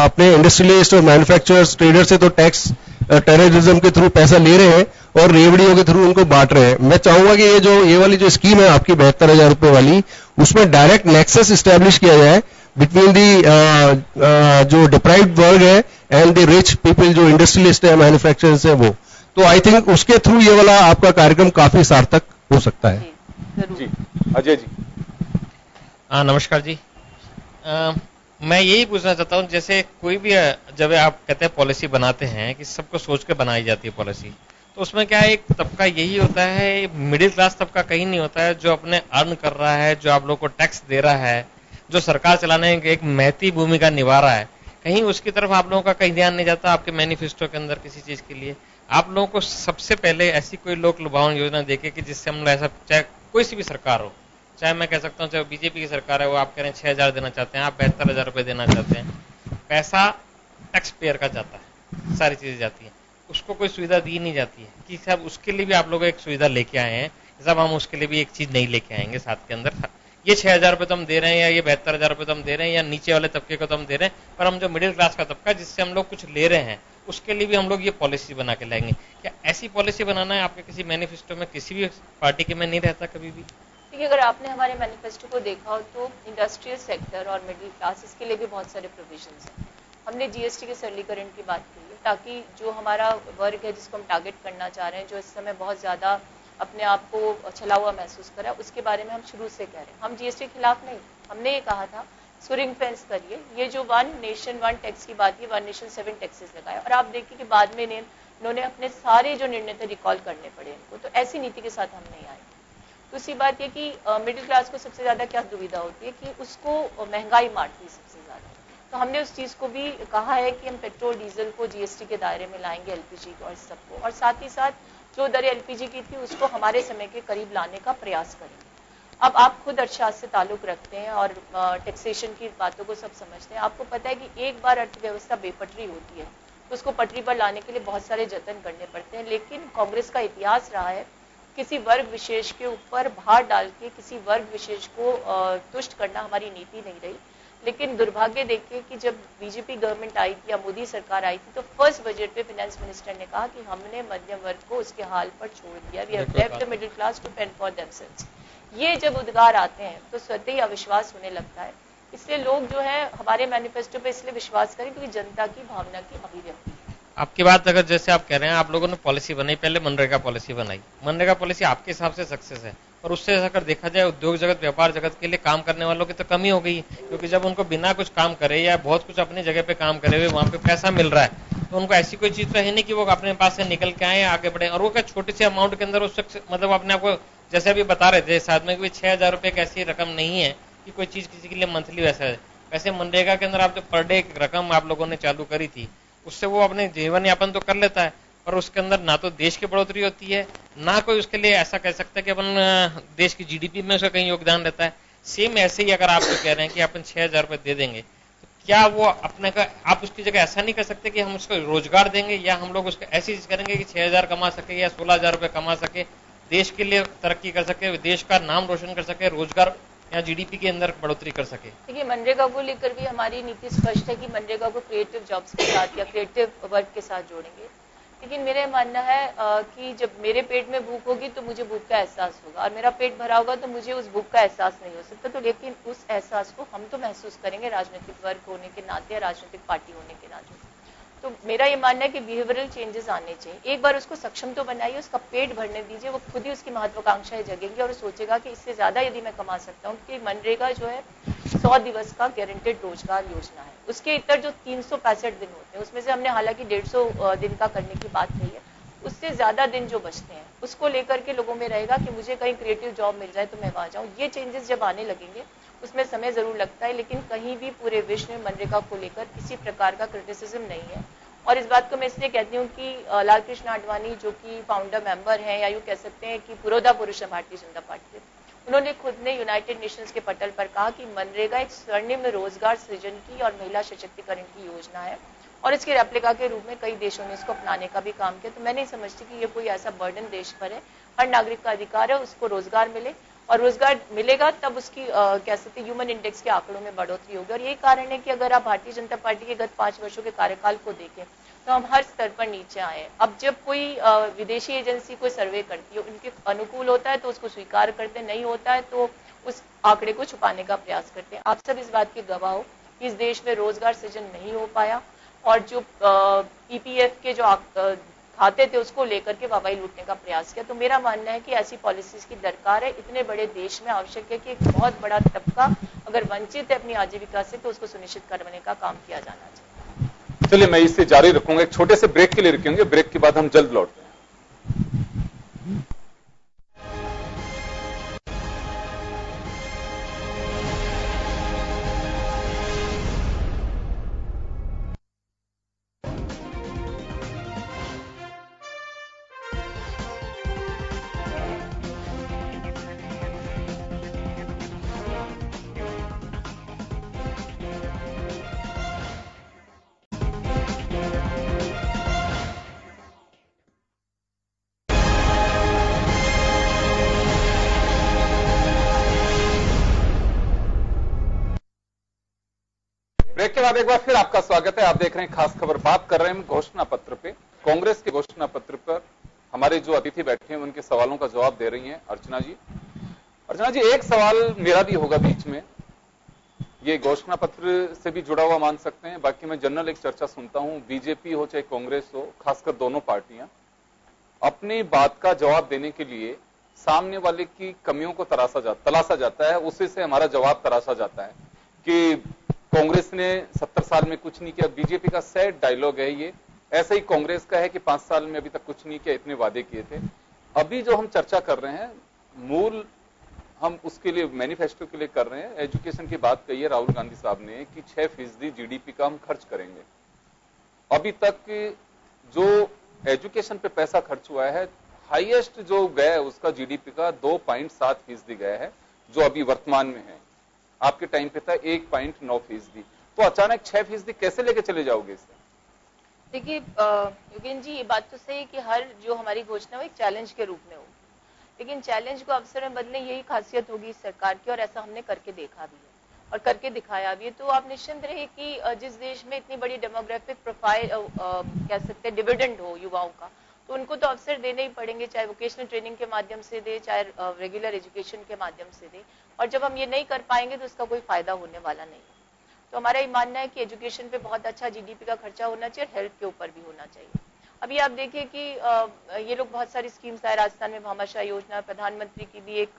Speaker 5: अपने इंडस्ट्रियलिस्ट और मैन्युफैक्चरर्स ट्रेडर से तो टैक्स टेररिज्म के थ्रू पैसा ले रहे हैं और रेवड़ियों के थ्रू उनको बांट रहे हैं। मैं चाहूंगा कि ये वाली जो स्कीम है आपकी 72,000 रुपए वाली, उसमें डायरेक्ट नेक्सस इस्टेब्लिश किया जाए बिटवीन दी जो डिप्राइव्ड वर्ग है एंड द रिच पीपल जो इंडस्ट्रियलिस्ट है, मैन्युफैक्चरर्स है वो। तो आई थिंक उसके थ्रू ये वाला आपका कार्यक्रम काफी सार्थक हो सकता है।
Speaker 1: जी अजय जी।
Speaker 6: नमस्कार जी। मैं यही पूछना चाहता हूँ, जैसे कोई भी जब आप कहते हैं पॉलिसी बनाते हैं कि सबको सोच के बनाई जाती है पॉलिसी, तो उसमें क्या है, एक तबका यही होता है, मिडिल क्लास तबका कहीं नहीं होता है जो अपने अर्न कर रहा है, जो आप लोग को टैक्स दे रहा है, जो सरकार चलाने की एक महती भूमिका निभा रहा है, कहीं उसकी तरफ आप लोगों का कहीं ध्यान नहीं जाता आपके मैनिफेस्टो के अंदर किसी चीज के लिए। आप लोगों को सबसे पहले ऐसी कोई लोक लुभावन योजना देके कि जिससे हम लोग ऐसा, चाहे कोई सी भी सरकार हो, चाहे मैं कह सकता हूँ चाहे बीजेपी की सरकार है, वो आप कह रहे हैं 6,000 देना चाहते हैं, आप 72,000 रुपए देना चाहते हैं, पैसा टैक्स पेयर का जाता है, सारी चीजें जाती हैं, उसको कोई सुविधा दी नहीं जाती है कि साहब उसके लिए भी आप लोग एक सुविधा लेके आए हैं, साहब हम उसके लिए भी एक चीज नहीं लेके आएंगे साथ के अंदर, ये 6,000 रुपए तो हम दे रहे हैं या ये 72,000 रुपए तो हम दे रहे हैं या नीचे वाले तबके को तो हम दे रहे हैं, पर हम जो मिडिल क्लास का तबका जिससे हम लोग कुछ ले रहे हैं उसके लिए भी हम लोग ये पॉलिसी बना के लाएंगे। क्या ऐसी पॉलिसी बनाना है आपके किसी मैनिफेस्टो में, किसी भी पार्टी के में नहीं रहता कभी भी?
Speaker 2: देखिए, अगर आपने हमारे मैनिफेस्टो को देखा हो तो इंडस्ट्रियल सेक्टर और मिडिल क्लास, इसके लिए भी बहुत सारे प्रोविजंस हैं। हमने जीएसटी के सरलीकरण की बात की है, ताकि जो हमारा वर्ग है जिसको हम टारगेट करना चाह रहे हैं, जो इस समय बहुत ज़्यादा अपने आप को छला हुआ महसूस करा, उसके बारे में हम शुरू से कह रहे हैं। हम जीएसटी के खिलाफ नहीं, हमने ये कहा था इसको रिंग फेंस करिए। ये जो 1 नेशन 1 टैक्स की बात की, 1 नेशन 7 टैक्सेस लगाए, और आप देखिए कि बाद में इन्होंने अपने सारे जो निर्णय थे रिकॉल करने पड़े इनको। तो ऐसी नीति के साथ हम नहीं आए। दूसरी बात ये कि मिडिल क्लास को सबसे ज़्यादा क्या दुविधा होती है कि उसको महंगाई मारती है सबसे ज़्यादा। तो हमने उस चीज़ को भी कहा है कि हम पेट्रोल डीजल को जीएसटी के दायरे में लाएंगे, एलपीजी और सबको, और साथ ही साथ जो दर एलपीजी की थी उसको हमारे समय के करीब लाने का प्रयास करेंगे। अब आप खुद अर्थशास्त्र से ताल्लुक रखते हैं और टैक्सेशन की बातों को सब समझते हैं। आपको पता है कि एक बार अर्थव्यवस्था बेपटरी होती है तो उसको पटरी पर लाने के लिए बहुत सारे जतन करने पड़ते हैं। लेकिन कांग्रेस का इतिहास रहा है किसी वर्ग विशेष के ऊपर भार डाल के किसी वर्ग विशेष को तुष्ट करना हमारी नीति नहीं रही। लेकिन दुर्भाग्य देखिए कि जब बीजेपी गवर्नमेंट आई थी या मोदी सरकार आई थी तो फर्स्ट बजट पे फाइनेंस मिनिस्टर ने कहा कि हमने मध्यम वर्ग को उसके हाल पर छोड़ दिया, we have left the middle class to fend for themselves. ये जब उद्गार आते हैं तो स्वतः ही अविश्वास होने लगता है। इसलिए लोग जो है हमारे मैनिफेस्टो पे इसलिए विश्वास करें क्योंकि जनता की भावना की अभिव्यक्ति है।
Speaker 6: आपकी बात अगर जैसे आप कह रहे हैं, आप लोगों ने पॉलिसी बनाई, पहले मनरेगा पॉलिसी बनाई, मनरेगा पॉलिसी आपके हिसाब से सक्सेस है, और उससे अगर देखा जाए उद्योग जगत व्यापार जगत के लिए काम करने वालों की तो कमी हो गई, क्योंकि जब उनको बिना कुछ काम करे या बहुत कुछ अपनी जगह पे काम करे हुए वहां पे पैसा मिल रहा है तो उनको ऐसी कोई चीज तो है नहीं कि वो अपने पास से निकल के आए आगे बढ़े। और वो क्या छोटे से अमाउंट के अंदर उस मतलब अपने आपको जैसे अभी बता रहे थे साथ में कि 6,000 रुपए एक ऐसी रकम नहीं है कि कोई चीज किसी के लिए मंथली वैसा है। वैसे मनरेगा के अंदर आप जो पर डे रकम आप लोगों ने चालू करी थी उससे वो अपने जीवन यापन तो कर लेता है, पर उसके अंदर ना तो देश की बढ़ोतरी होती है, ना कोई उसके लिए ऐसा कह सकता है कि अपन देश की जीडीपी में उसका कहीं योगदान रहता है। सेम ऐसे ही अगर आप जो कह रहे हैं कि अपन 6,000 रुपए दे देंगे तो क्या वो अपने का आप उसकी जगह ऐसा नहीं कर सकते कि हम उसको रोजगार देंगे या हम लोग उसको ऐसी चीज करेंगे कि 6,000 कमा सके या 16,000 रुपए कमा सके, देश के लिए तरक्की कर सके, देश का नाम रोशन कर सके, रोजगार या जीडीपी के अंदर बढ़ोतरी कर सके।
Speaker 2: देखिए, मनरेगा को लेकर भी हमारी नीति स्पष्ट है कि मनरेगा को क्रिएटिव जॉब्स के साथ या क्रिएटिव वर्क के साथ जोड़ेंगे। लेकिन मेरा मानना है कि जब मेरे पेट में भूख होगी तो मुझे भूख का एहसास होगा, और मेरा पेट भरा होगा तो मुझे उस भूख का एहसास नहीं हो सकता। तो लेकिन उस एहसास को हम तो महसूस करेंगे राजनीतिक वर्ग होने के नाते या राजनीतिक पार्टी होने के नाते। तो मेरा ये मानना है कि बिहेवियरल चेंजेस आने चाहिए। एक बार उसको सक्षम तो बनाइए, उसका पेट भरने दीजिए, वो खुद ही उसकी महत्वाकांक्षाएं जगेंगी और सोचेगा कि इससे ज्यादा यदि मैं कमा सकता हूँ। कि मनरेगा जो है 100 दिवस का गारंटेड रोजगार योजना है, उसके इतर जो 365 दिन होते हैं उसमें से हमने हालांकि 150 दिन का करने की बात कही है, उससे ज्यादा दिन जो बचते हैं उसको लेकर के लोगों में रहेगा कि मुझे कहीं क्रिएटिव जॉब मिल जाए तो मैं वहां जाऊं। ये चेंजेस जब आने लगेंगे उसमें समय जरूर लगता है, लेकिन कहीं भी पूरे विश्व में मनरेगा को लेकर किसी प्रकार का क्रिटिसिज्म नहीं है। और इस बात को मैं इसलिए कहती हूँ कि लाल कृष्ण आडवाणी जो कि फाउंडर मेंबर हैं या यूँ कह सकते हैं कि पुरोधा पुरुष है भारतीय जनता पार्टी के, उन्होंने खुद ने यूनाइटेड नेशंस के पटल पर कहा कि मनरेगा एक स्वर्णिम रोजगार सृजन की और महिला सशक्तिकरण की योजना है, और इसके रेप्लिका के रूप में कई देशों ने इसको अपनाने का भी काम किया। तो मैं नहीं समझती कि ये कोई ऐसा बर्डन देश पर है। हर नागरिक का अधिकार है उसको रोजगार मिले, और रोजगार मिलेगा तब उसकी कह सकते ह्यूमन इंडेक्स के आंकड़ों में बढ़ोतरी होगी। और यही कारण है कि अगर आप भारतीय जनता पार्टी के गत 5 वर्षों के कार्यकाल को देखें तो हम हर स्तर पर नीचे आए। अब जब कोई विदेशी एजेंसी कोई सर्वे करती है, उनके अनुकूल होता है तो उसको स्वीकार करते, नहीं होता है तो उस आंकड़े को छुपाने का प्रयास करते हैं। आप सब इस बात के गवाह हो कि इस देश में रोजगार सृजन नहीं हो पाया, और जो ईपीएफ के जो खाते थे उसको लेकर के वाहवाही लूटने का प्रयास किया। तो मेरा मानना है कि ऐसी पॉलिसीज की दरकार है। इतने बड़े देश में आवश्यक है कि एक बहुत बड़ा तबका अगर वंचित है अपनी आजीविका से तो उसको सुनिश्चित करवाने का काम किया जाना चाहिए।
Speaker 1: चलिए, मैं इससे जारी रखूंगा, एक छोटे से ब्रेक के लिए रुकेंगे, ब्रेक के बाद हम जल्द लौटते हैं। ब्रेक के बाद एक बार फिर आपका स्वागत है। आप देख रहे हैं खास खबर। बात कर रहे हैं हम घोषणा पत्र पे। कांग्रेस के घोषणा पत्र पर हमारे जो अतिथि बैठे हैं उनके सवालों का जवाब दे रही हैं अर्चना जी। अर्चना जी, एक सवाल मेरा भी होगा बीच में, ये घोषणा पत्र से भी जुड़ा हुआ मान सकते हैं, बाकी मैं जनरल एक चर्चा सुनता हूं, बीजेपी हो चाहे कांग्रेस हो, खासकर दोनों पार्टियां अपनी बात का जवाब देने के लिए सामने वाले की कमियों को तलाशा जाता है, उसी से हमारा जवाब तराशा जाता है कि कांग्रेस ने 70 साल में कुछ नहीं किया। बीजेपी का सैड डायलॉग है ये, ऐसे ही कांग्रेस का है कि 5 साल में अभी तक कुछ नहीं किया, इतने वादे किए थे। अभी जो हम चर्चा कर रहे हैं, मूल हम उसके लिए मैनिफेस्टो के लिए कर रहे हैं। एजुकेशन की बात कही है राहुल गांधी साहब ने कि 6% जीडीपी का हम खर्च करेंगे। अभी तक जो एजुकेशन पे पैसा खर्च हुआ है, हाईएस्ट जो गया है उसका जीडीपी का 2.7% गया है, जो अभी वर्तमान में है। आपके टाइम पे था 1.9%। तो अचानक 6% कैसे लेके चले जाओगे इसे?
Speaker 2: देखिए योगेंद्र जी, ये बात तो सही है कि हर जो हमारी घोषणा हो एक चैलेंज के रूप में हो, लेकिन चैलेंज को अवसर में बदलने यही खासियत होगी इस सरकार की, और ऐसा हमने करके देखा भी है और करके दिखाया भी है। तो आप निश्चिंत रहे कि जिस देश में इतनी बड़ी डेमोग्राफिक प्रोफाइल कह सकते हैं डिविडेंड हो युवाओं का, तो उनको तो अवसर देने ही पड़ेंगे, चाहे वोकेशनल ट्रेनिंग के माध्यम से दे, चाहे रेगुलर एजुकेशन के माध्यम से दे। और जब हम ये नहीं कर पाएंगे तो उसका कोई फायदा होने वाला नहीं है। तो हमारा ये मानना है कि एजुकेशन पे बहुत अच्छा जीडीपी का खर्चा होना चाहिए और हेल्थ के ऊपर भी होना चाहिए। अभी आप देखिए कि ये लोग बहुत सारी स्कीम्स आए, राजस्थान में भामाशाह योजना, प्रधानमंत्री की भी एक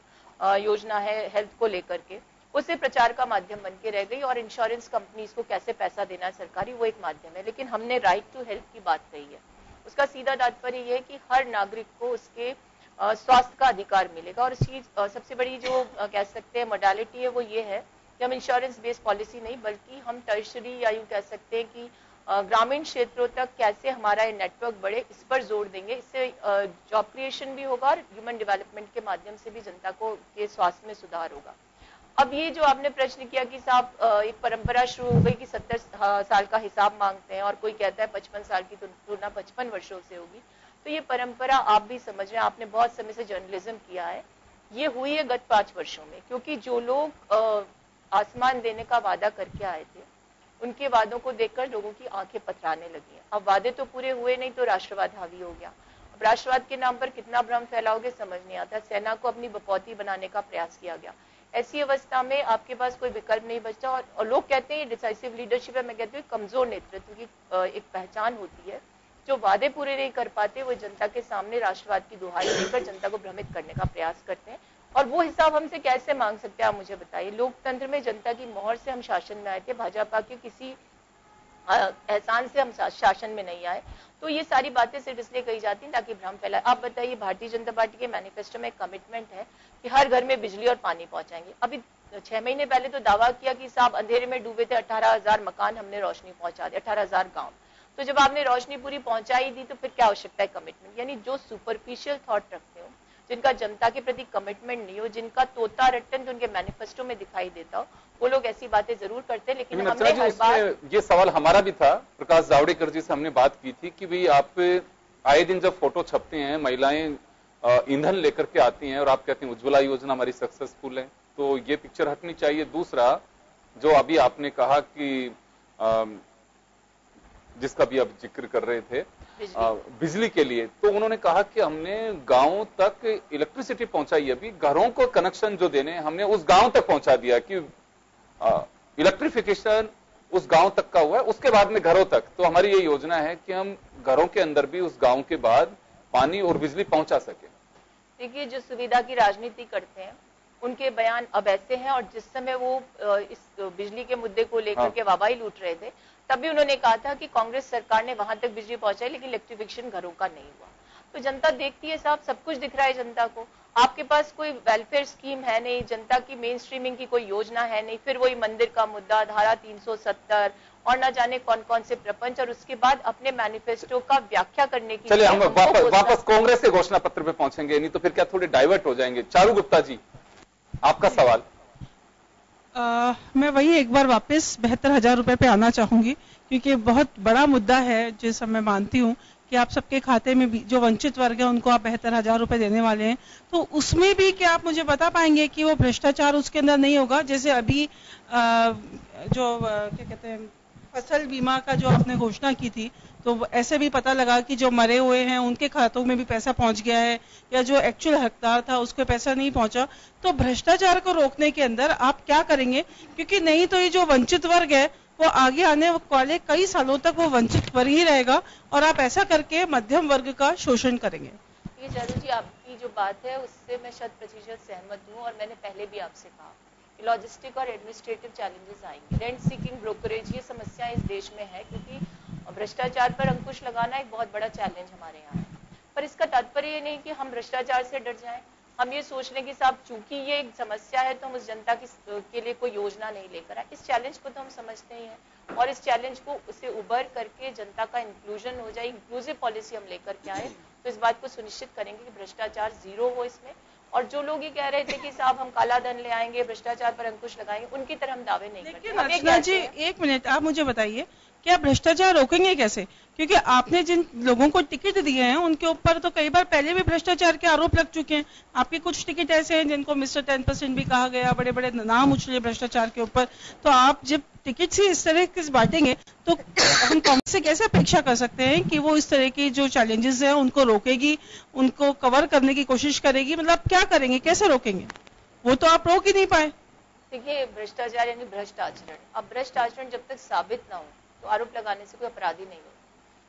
Speaker 2: योजना है हेल्थ को लेकर के, उससे प्रचार का माध्यम बन के रह गई। और इंश्योरेंस कंपनीज को कैसे पैसा देना है सरकारी, वो एक माध्यम है। लेकिन हमने राइट टू हेल्थ की बात कही है, उसका सीधा तात्पर्य यह है कि हर नागरिक को उसके स्वास्थ्य का अधिकार मिलेगा। और इसकी सबसे बड़ी जो कह सकते हैं मोडालिटी है वो ये है कि हम इंश्योरेंस बेस्ड पॉलिसी नहीं, बल्कि हम टर्शरी या यूं कह सकते हैं कि ग्रामीण क्षेत्रों तक कैसे हमारा ये नेटवर्क बढ़े, इस पर जोर देंगे। इससे जॉब क्रिएशन भी होगा और ह्यूमन डेवलपमेंट के माध्यम से भी जनता को के स्वास्थ्य में सुधार होगा। अब ये जो आपने प्रश्न किया कि साहब एक परंपरा शुरू हो गई कि 70 साल का हिसाब मांगते हैं, और कोई कहता है 55 साल की तुलना 55 वर्षों से होगी, तो ये परंपरा आप भी समझ रहे हैं, आपने बहुत समय से जर्नलिज्म किया है, ये हुई है गत 5 वर्षों में। क्योंकि जो लोग आसमान देने का वादा करके आए थे, उनके वादों को देखकर लोगों की आंखें पथराने लगी हैं। अब वादे तो पूरे हुए नहीं, तो राष्ट्रवाद हावी हो गया। अब राष्ट्रवाद के नाम पर कितना भ्रम फैलाओगे समझ नहीं आता। सेना को अपनी बपौती बनाने का प्रयास किया गया। ऐसी अवस्था में आपके पास कोई विकल्प नहीं बचता। और लोग कहते हैं डिसाइसिव लीडरशिप है, मैं कहती हूँ कमजोर नेतृत्व की एक पहचान होती है। जो वादे पूरे नहीं कर पाते वो जनता के सामने राष्ट्रवाद की दुहाई देकर जनता को भ्रमित करने का प्रयास करते हैं। और वो हिसाब हमसे कैसे मांग सकते हैं, आप मुझे बताइए। लोकतंत्र में जनता की मोहर से हम शासन में आए थे, भाजपा के किसी एहसान से हम शासन में नहीं आए। तो ये सारी बातें सिर्फ इसलिए कही जाती हैं ताकि भ्रम फैलाए। आप बताइए, भारतीय जनता पार्टी के मैनिफेस्टो में कमिटमेंट है कि हर घर में बिजली और पानी पहुंचाएंगे। अभी 6 महीने पहले तो दावा किया कि साहब अंधेरे में डूबे थे 18,000 मकान हमने रोशनी पहुंचा दी, 18,000 गांव। तो जब आपने रोशनी पूरी पहुंचाई दी तो फिर क्या आवश्यकता है कमिटमेंट? यानी जो सुपरफिशियल थॉट रखते हो, जिनका जनता के प्रति कमिटमेंट नहीं हो, जिनका तोता रट्टन जो उनके मैनिफेस्टो में दिखाई देता हो, वो लोग ऐसी बातें जरूर करते हैं। लेकिन हमने हर बार
Speaker 1: ये सवाल हमारा भी था, प्रकाश जावड़ेकर जी से हमने बात की थी कि भाई आप आए दिन जब फोटो छपते हैं, महिलाएं ईंधन लेकर के आती हैं और आप कहते हैं उज्ज्वला योजना हमारी सक्सेसफुल है, तो ये पिक्चर हटनी चाहिए। दूसरा, जो अभी आपने कहा कि जिसका भी आप जिक्र कर रहे थे बिजली के लिए, तो उन्होंने कहा कि हमने गांव तक इलेक्ट्रिसिटी पहुंचाई। अभी घरों को कनेक्शन जो देने हमने उस गांव तक पहुंचा दिया कि इलेक्ट्रिफिकेशन उस गांव तक का हुआ है, उसके बाद में घरों तक। तो हमारी ये योजना है कि हम घरों के अंदर भी उस गांव के बाद पानी और बिजली पहुंचा सके।
Speaker 2: देखिए, जो सुविधा की राजनीति करते हैं उनके बयान अब ऐसे हैं, और जिस समय वो इस बिजली के मुद्दे को लेकर के वाहवाही लूट रहे थे, तब भी उन्होंने कहा था कि कांग्रेस सरकार ने वहां तक बिजली पहुंचाई लेकिन इलेक्ट्रिफिकेशन घरों का नहीं हुआ। तो जनता देखती है साहब, सब कुछ दिख रहा है जनता को। आपके पास कोई वेलफेयर स्कीम है नहीं, जनता की मेन स्ट्रीमिंग की कोई योजना है नहीं, फिर वही मंदिर का मुद्दा, धारा 370 और न जाने कौन कौन से प्रपंच, और उसके बाद अपने मैनिफेस्टो का व्याख्या करने की।
Speaker 1: चलिए हम वापस कांग्रेस के घोषणा पत्र पे पहुंचेंगे, नहीं तो फिर क्या थोड़े डाइवर्ट हो जाएंगे। चारू गुप्ता जी, आपका सवाल।
Speaker 7: मैं वही एक बार वापस 72,000 रुपए पे आना चाहूंगी, क्योंकि बहुत बड़ा मुद्दा है, जिस मैं मानती हूँ कि कि आप सबके खाते में भी जो वंचित वर्ग है उनको आप 72,000 रुपए देने वाले हैं, तो उसमें भी क्या आप मुझे बता पाएंगे कि वो भ्रष्टाचार उसके अंदर नहीं होगा? जैसे अभी क्या कहते हैं, फसल बीमा का जो आपने घोषणा की थी, तो ऐसे भी पता लगा कि जो मरे हुए हैं उनके खातों में भी पैसा पहुंच गया है, या जो एक्चुअल हकदार था उसको पैसा नहीं पहुंचा। तो भ्रष्टाचार को रोकने के अंदर आप क्या करेंगे? क्योंकि नहीं तो ये जो वंचित वर्ग है वो आगे आने वाले कई सालों तक वो वंचित वर्ग ही रहेगा, और आप ऐसा करके मध्यम वर्ग का शोषण करेंगे।
Speaker 2: ये जादू जी, आपकी जो बात है उससे मैं 100% सहमत हूँ, और मैंने पहले भी आपसे कहा लॉजिस्टिक और एडमिनिस्ट्रेटिव चैलेंजेस आएंगे। रेंट सीकिंग, ब्रोकरेज, ये समस्या इस देश में है, क्योंकि भ्रष्टाचार पर अंकुश लगाना एक बहुत बड़ा चैलेंज हमारे यहाँ है। पर इसका तात्पर्य ये नहीं कि हम भ्रष्टाचार से डर जाएं। हम ये सोच लें कि साहब चूंकि ये एक समस्या है तो हम उस जनता के लिए कोई योजना नहीं लेकर आए। इस चैलेंज को तो हम समझते ही हैं, और इस चैलेंज को उसे उबर करके जनता का इंक्लूजन हो जाए, इंक्लूसिव पॉलिसी हम लेकर के आए, तो इस बात को सुनिश्चित करेंगे कि भ्रष्टाचार जीरो हो इसमें। और जो लोग ये कह रहे थे कि साहब हम काला धन ले आएंगे, भ्रष्टाचार पर अंकुश लगाएंगे, उनकी तरह हम दावे नहीं करते।
Speaker 7: लेकिन अर्चना जी, एक मिनट, आप मुझे बताइए कि आप भ्रष्टाचार रोकेंगे कैसे? क्योंकि आपने जिन लोगों को टिकट दिए हैं उनके ऊपर तो कई बार पहले भी भ्रष्टाचार के आरोप लग चुके हैं। आपके कुछ टिकट ऐसे हैं जिनको मिस्टर 10% भी कहा गया, बड़े बड़े नाम उछले भ्रष्टाचार के ऊपर। तो आप जब टिकट से इस तरह के बांटेंगे तो हम कांग्रेस से कैसे अपेक्षा कर सकते हैं कि वो इस तरह की जो चैलेंजेस हैं उनको रोकेगी, उनको कवर करने की कोशिश करेगी? मतलब क्या करेंगे, कैसे रोकेंगे? वो तो आप रोक ही नहीं पाए।
Speaker 2: देखिए, भ्रष्टाचार यानी भ्रष्ट आचरण। अब भ्रष्ट आचरण जब तक साबित ना हो तो आरोप लगाने से कोई अपराधी नहीं होता।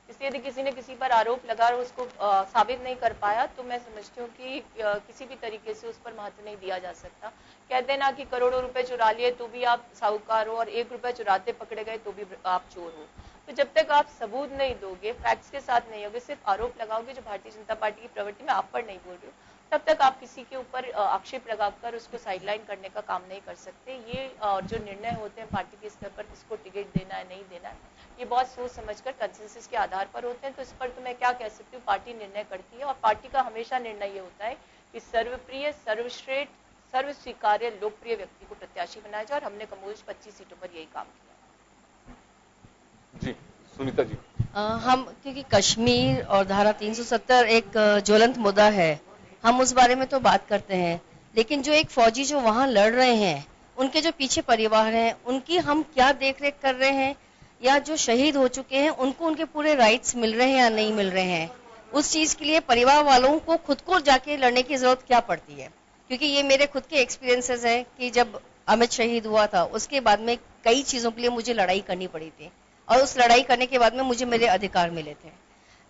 Speaker 2: इसलिए यदि किसी ने किसी पर आरोप लगा और उसको साबित नहीं कर पाया, तो मैं समझती हूँ कि किसी भी तरीके से उस पर महत्व नहीं दिया जा सकता। कहते हैं ना कि करोड़ों रुपए चुरा लिए तो भी आप साहूकार हो, और 1 रुपया चुराते पकड़े गए तो भी आप चोर हो। तो जब तक आप सबूत नहीं दोगे, फैक्ट्स के साथ नहीं होगे, सिर्फ आरोप लगाओगे, जो भारतीय जनता पार्टी की प्रवृत्ति में आप पर नहीं बोल रही हूँ, तब तक आप किसी के ऊपर आक्षेप लगाकर उसको साइडलाइन करने का काम नहीं कर सकते। ये जो निर्णय होते हैं पार्टी के स्तर पर, किसको टिकट देना है नहीं देना है, ये बहुत सोच समझकर कंसेंसस के आधार पर होते हैं। तो इस पर तो मैं क्या कह सकती हूँ, पार्टी निर्णय करती है, और पार्टी का हमेशा निर्णय ये होता है कि सर्वप्रिय, सर्वश्रेष्ठ, सर्व स्वीकार्य, लोकप्रिय व्यक्ति को प्रत्याशी बनाया जाए, और हमने कमोबेश 25 सीटों पर यही काम किया।
Speaker 1: जी सुनीता जी।
Speaker 3: हम क्योंकि कश्मीर और धारा 370 एक ज्वलंत मुद्दा है, हम उस बारे में तो बात करते हैं, लेकिन जो एक फौजी जो वहां लड़ रहे हैं, उनके जो पीछे परिवार हैं, उनकी हम क्या देखरेख कर रहे हैं, या जो शहीद हो चुके हैं उनको उनके पूरे राइट्स मिल रहे हैं या नहीं मिल रहे हैं, उस चीज के लिए परिवार वालों को खुद को जाके लड़ने की जरूरत क्या पड़ती है? क्योंकि ये मेरे खुद के एक्सपीरियंसेस हैं कि जब अमित शहीद हुआ था उसके बाद में कई चीजों के लिए मुझे लड़ाई करनी पड़ी थी, और उस लड़ाई करने के बाद में मुझे मेरे अधिकार मिले थे।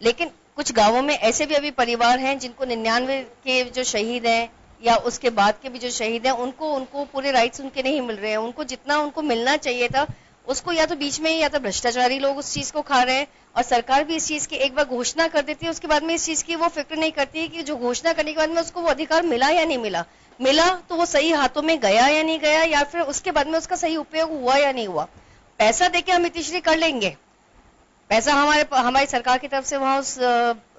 Speaker 3: लेकिन कुछ गांवों में ऐसे भी अभी परिवार हैं जिनको 99 के जो शहीद हैं या उसके बाद के भी जो शहीद हैं, उनको पूरे राइट्स उनके नहीं मिल रहे हैं। उनको जितना उनको मिलना चाहिए था उसको या तो बीच में या तो भ्रष्टाचारी लोग उस चीज को खा रहे हैं, और सरकार भी इस चीज की एक बार घोषणा कर देती है, उसके बाद में इस चीज की वो फिक्र नहीं करती है कि जो घोषणा करने के बाद में उसको वो अधिकार मिला या नहीं मिला, मिला तो वो सही हाथों में गया या नहीं गया, या फिर उसके बाद में उसका सही उपयोग हुआ या नहीं हुआ। पैसा देके हम इतिश्री कर लेंगे, पैसा हमारी सरकार की तरफ से वहां उस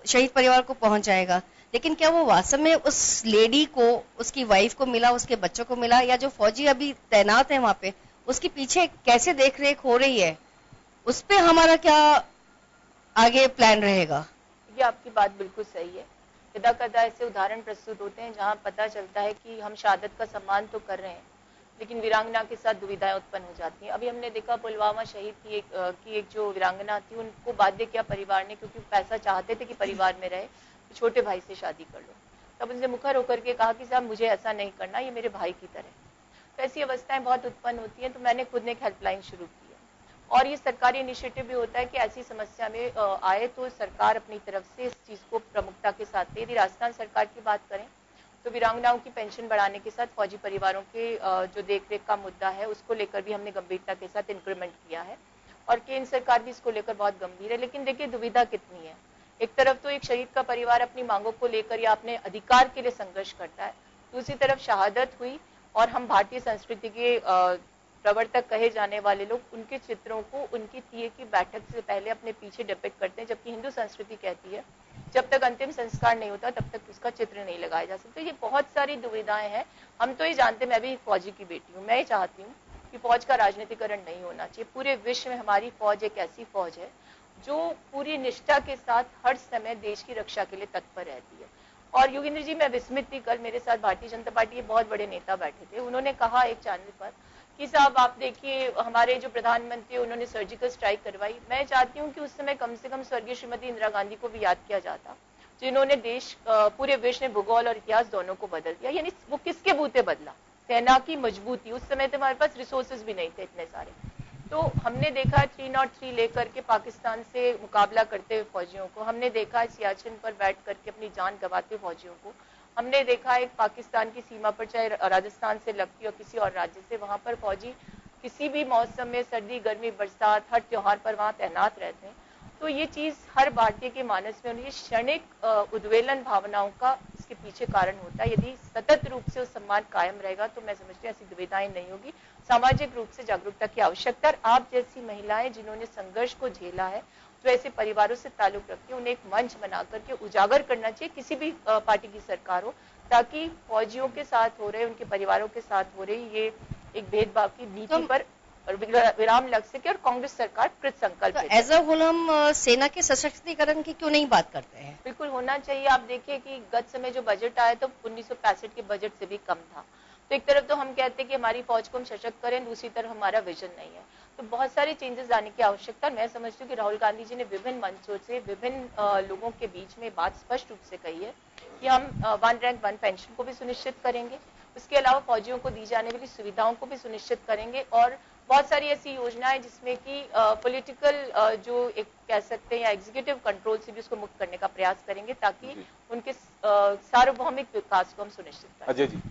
Speaker 3: शहीद परिवार को पहुंच जाएगा, लेकिन क्या वो वास्तव में उस लेडी को, उसकी वाइफ को मिला, उसके बच्चों को मिला, या जो फौजी अभी तैनात है वहां पे उसके पीछे कैसे देखरेख हो रही है, उस पे हमारा क्या आगे प्लान रहेगा?
Speaker 2: ये आपकी बात बिल्कुल सही है। कदा ऐसे उदाहरण प्रस्तुत होते हैं जहां पता चलता है कि हम शहादत का सम्मान तो कर रहे हैं, लेकिन वीरांगना के साथ दुविधाएं उत्पन्न हो जाती हैं। अभी हमने देखा पुलवामा शहीद की एक जो वीरांगना थी, उनको बाध्य किया परिवार ने, क्योंकि पैसा चाहते थे कि परिवार में रहे, तो छोटे भाई से शादी कर लो। तब उनसे मुखर होकर के कहा कि साहब मुझे ऐसा नहीं करना, ये मेरे भाई की तरह। तो ऐसी अवस्थाएं बहुत उत्पन्न होती हैं। तो मैंने खुद ने एक हेल्पलाइन शुरू की है, और ये सरकारी इनिशिएटिव भी होता है कि ऐसी समस्या में आए तो सरकार अपनी तरफ से इस चीज को प्रमुखता के साथ। यदि राजस्थान सरकार की बात करें तो वीरांगनाओं की पेंशन बढ़ाने के साथ फौजी परिवारों के जो देखरेख का मुद्दा है उसको लेकर भी हमने गंभीरता के साथ इंक्रीमेंट किया है, और केंद्र सरकार भी इसको लेकर बहुत गंभीर है। लेकिन देखिए दुविधा कितनी है, एक तरफ तो एक शहीद का परिवार अपनी मांगों को लेकर या अपने अधिकार के लिए संघर्ष करता है, दूसरी तरफ शहादत हुई और हम भारतीय संस्कृति के प्रवर्तक कहे जाने वाले लोग उनके चित्रों को उनकी तीये की बैठक से पहले अपने पीछे डिपिक्ट करते हैं, जबकि हिंदू संस्कृति कहती है जब तक अंतिम संस्कार नहीं होता तब तक उसका चित्र नहीं लगाया जा सकता। ये बहुत सारी दुविधाएं हैं। हम तो ये जानते, मैं भी फौजी की बेटी हूँ, मैं ये चाहती हूँ कि फौज का राजनीतिकरण नहीं होना चाहिए। पूरे विश्व में हमारी फौज एक ऐसी फौज है जो पूरी निष्ठा के साथ हर समय देश की रक्षा के लिए तत्पर रहती है। और योगेंद्र जी, मैं विस्मित थी, कल मेरे साथ भारतीय जनता पार्टी के बहुत बड़े नेता बैठे थे, उन्होंने कहा एक चैनल पर कि साहब आप देखिए हमारे जो प्रधानमंत्री उन्होंने सर्जिकल स्ट्राइक करवाई। मैं चाहती हूँ कि उस समय कम से कम स्वर्गीय श्रीमती इंदिरा गांधी को भी याद किया जाता, जिन्होंने देश पूरे विश्व में भूगोल और इतिहास दोनों को बदल दिया। यानी वो किसके बूते बदला? सेना की मजबूती। उस समय तो हमारे पास रिसोर्सेज भी नहीं थे इतने सारे। तो हमने देखा 303 लेकर के पाकिस्तान से मुकाबला करते हुए फौजियों को, हमने देखा सियाचिन पर बैठ करके अपनी जान गंवाते हुए फौजियों को, हमने देखा एक पाकिस्तान की सीमा पर, चाहे राजस्थान से लगती हो किसी और राज्य से, वहां पर फौजी किसी भी मौसम में, सर्दी गर्मी बरसात, हर त्योहार पर वहां तैनात रहते हैं। तो ये चीज हर भारतीय के मानस में उनकी क्षणिक उद्वेलन भावनाओं का इसके पीछे कारण होता है। यदि सतत रूप से वो सम्मान कायम रहेगा तो मैं समझती हूँ ऐसी दुविधाएं नहीं होगी। सामाजिक रूप से जागरूकता की आवश्यकता, आप जैसी महिलाएं जिन्होंने संघर्ष को झेला है, जो ऐसे परिवारों से ताल्लुक रखती है, उन्हें एक मंच बना करके उजागर करना चाहिए, किसी भी पार्टी की सरकार हो, ताकि फौजियों के साथ हो रहे, उनके परिवारों के साथ हो रही ये एक भेदभाव की नीति पर विराम लग सके और कांग्रेस सरकार कृत संकल्प।
Speaker 3: एज अ होल हम सेना के सशक्तिकरण की क्यों नहीं बात करते हैं?
Speaker 2: बिल्कुल होना चाहिए। आप देखिए कि गत समय जो बजट आया तो 1965 के बजट से भी कम था। तो एक तरफ तो हम कहते हैं कि हमारी फौज को हम सशक्त करें, दूसरी तरफ हमारा विजन नहीं है। तो बहुत सारे चेंजेस आने की आवश्यकता। मैं समझती हूँ कि राहुल गांधी जी ने विभिन्न मंचों से विभिन्न लोगों के बीच में बात स्पष्ट रूप से कही है कि हम 1 रैंक 1 पेंशन को भी सुनिश्चित करेंगे, उसके अलावा फौजियों को दी जाने वाली सुविधाओं को भी सुनिश्चित करेंगे, और बहुत सारी ऐसी योजनाएं जिसमें कि पॉलिटिकल जो एक कह सकते हैं या एग्जीक्यूटिव कंट्रोल से भी उसको मुक्त करने का प्रयास करेंगे, ताकि उनके सार्वभौमिक विकास को हम सुनिश्चित करें।
Speaker 1: अजय जी।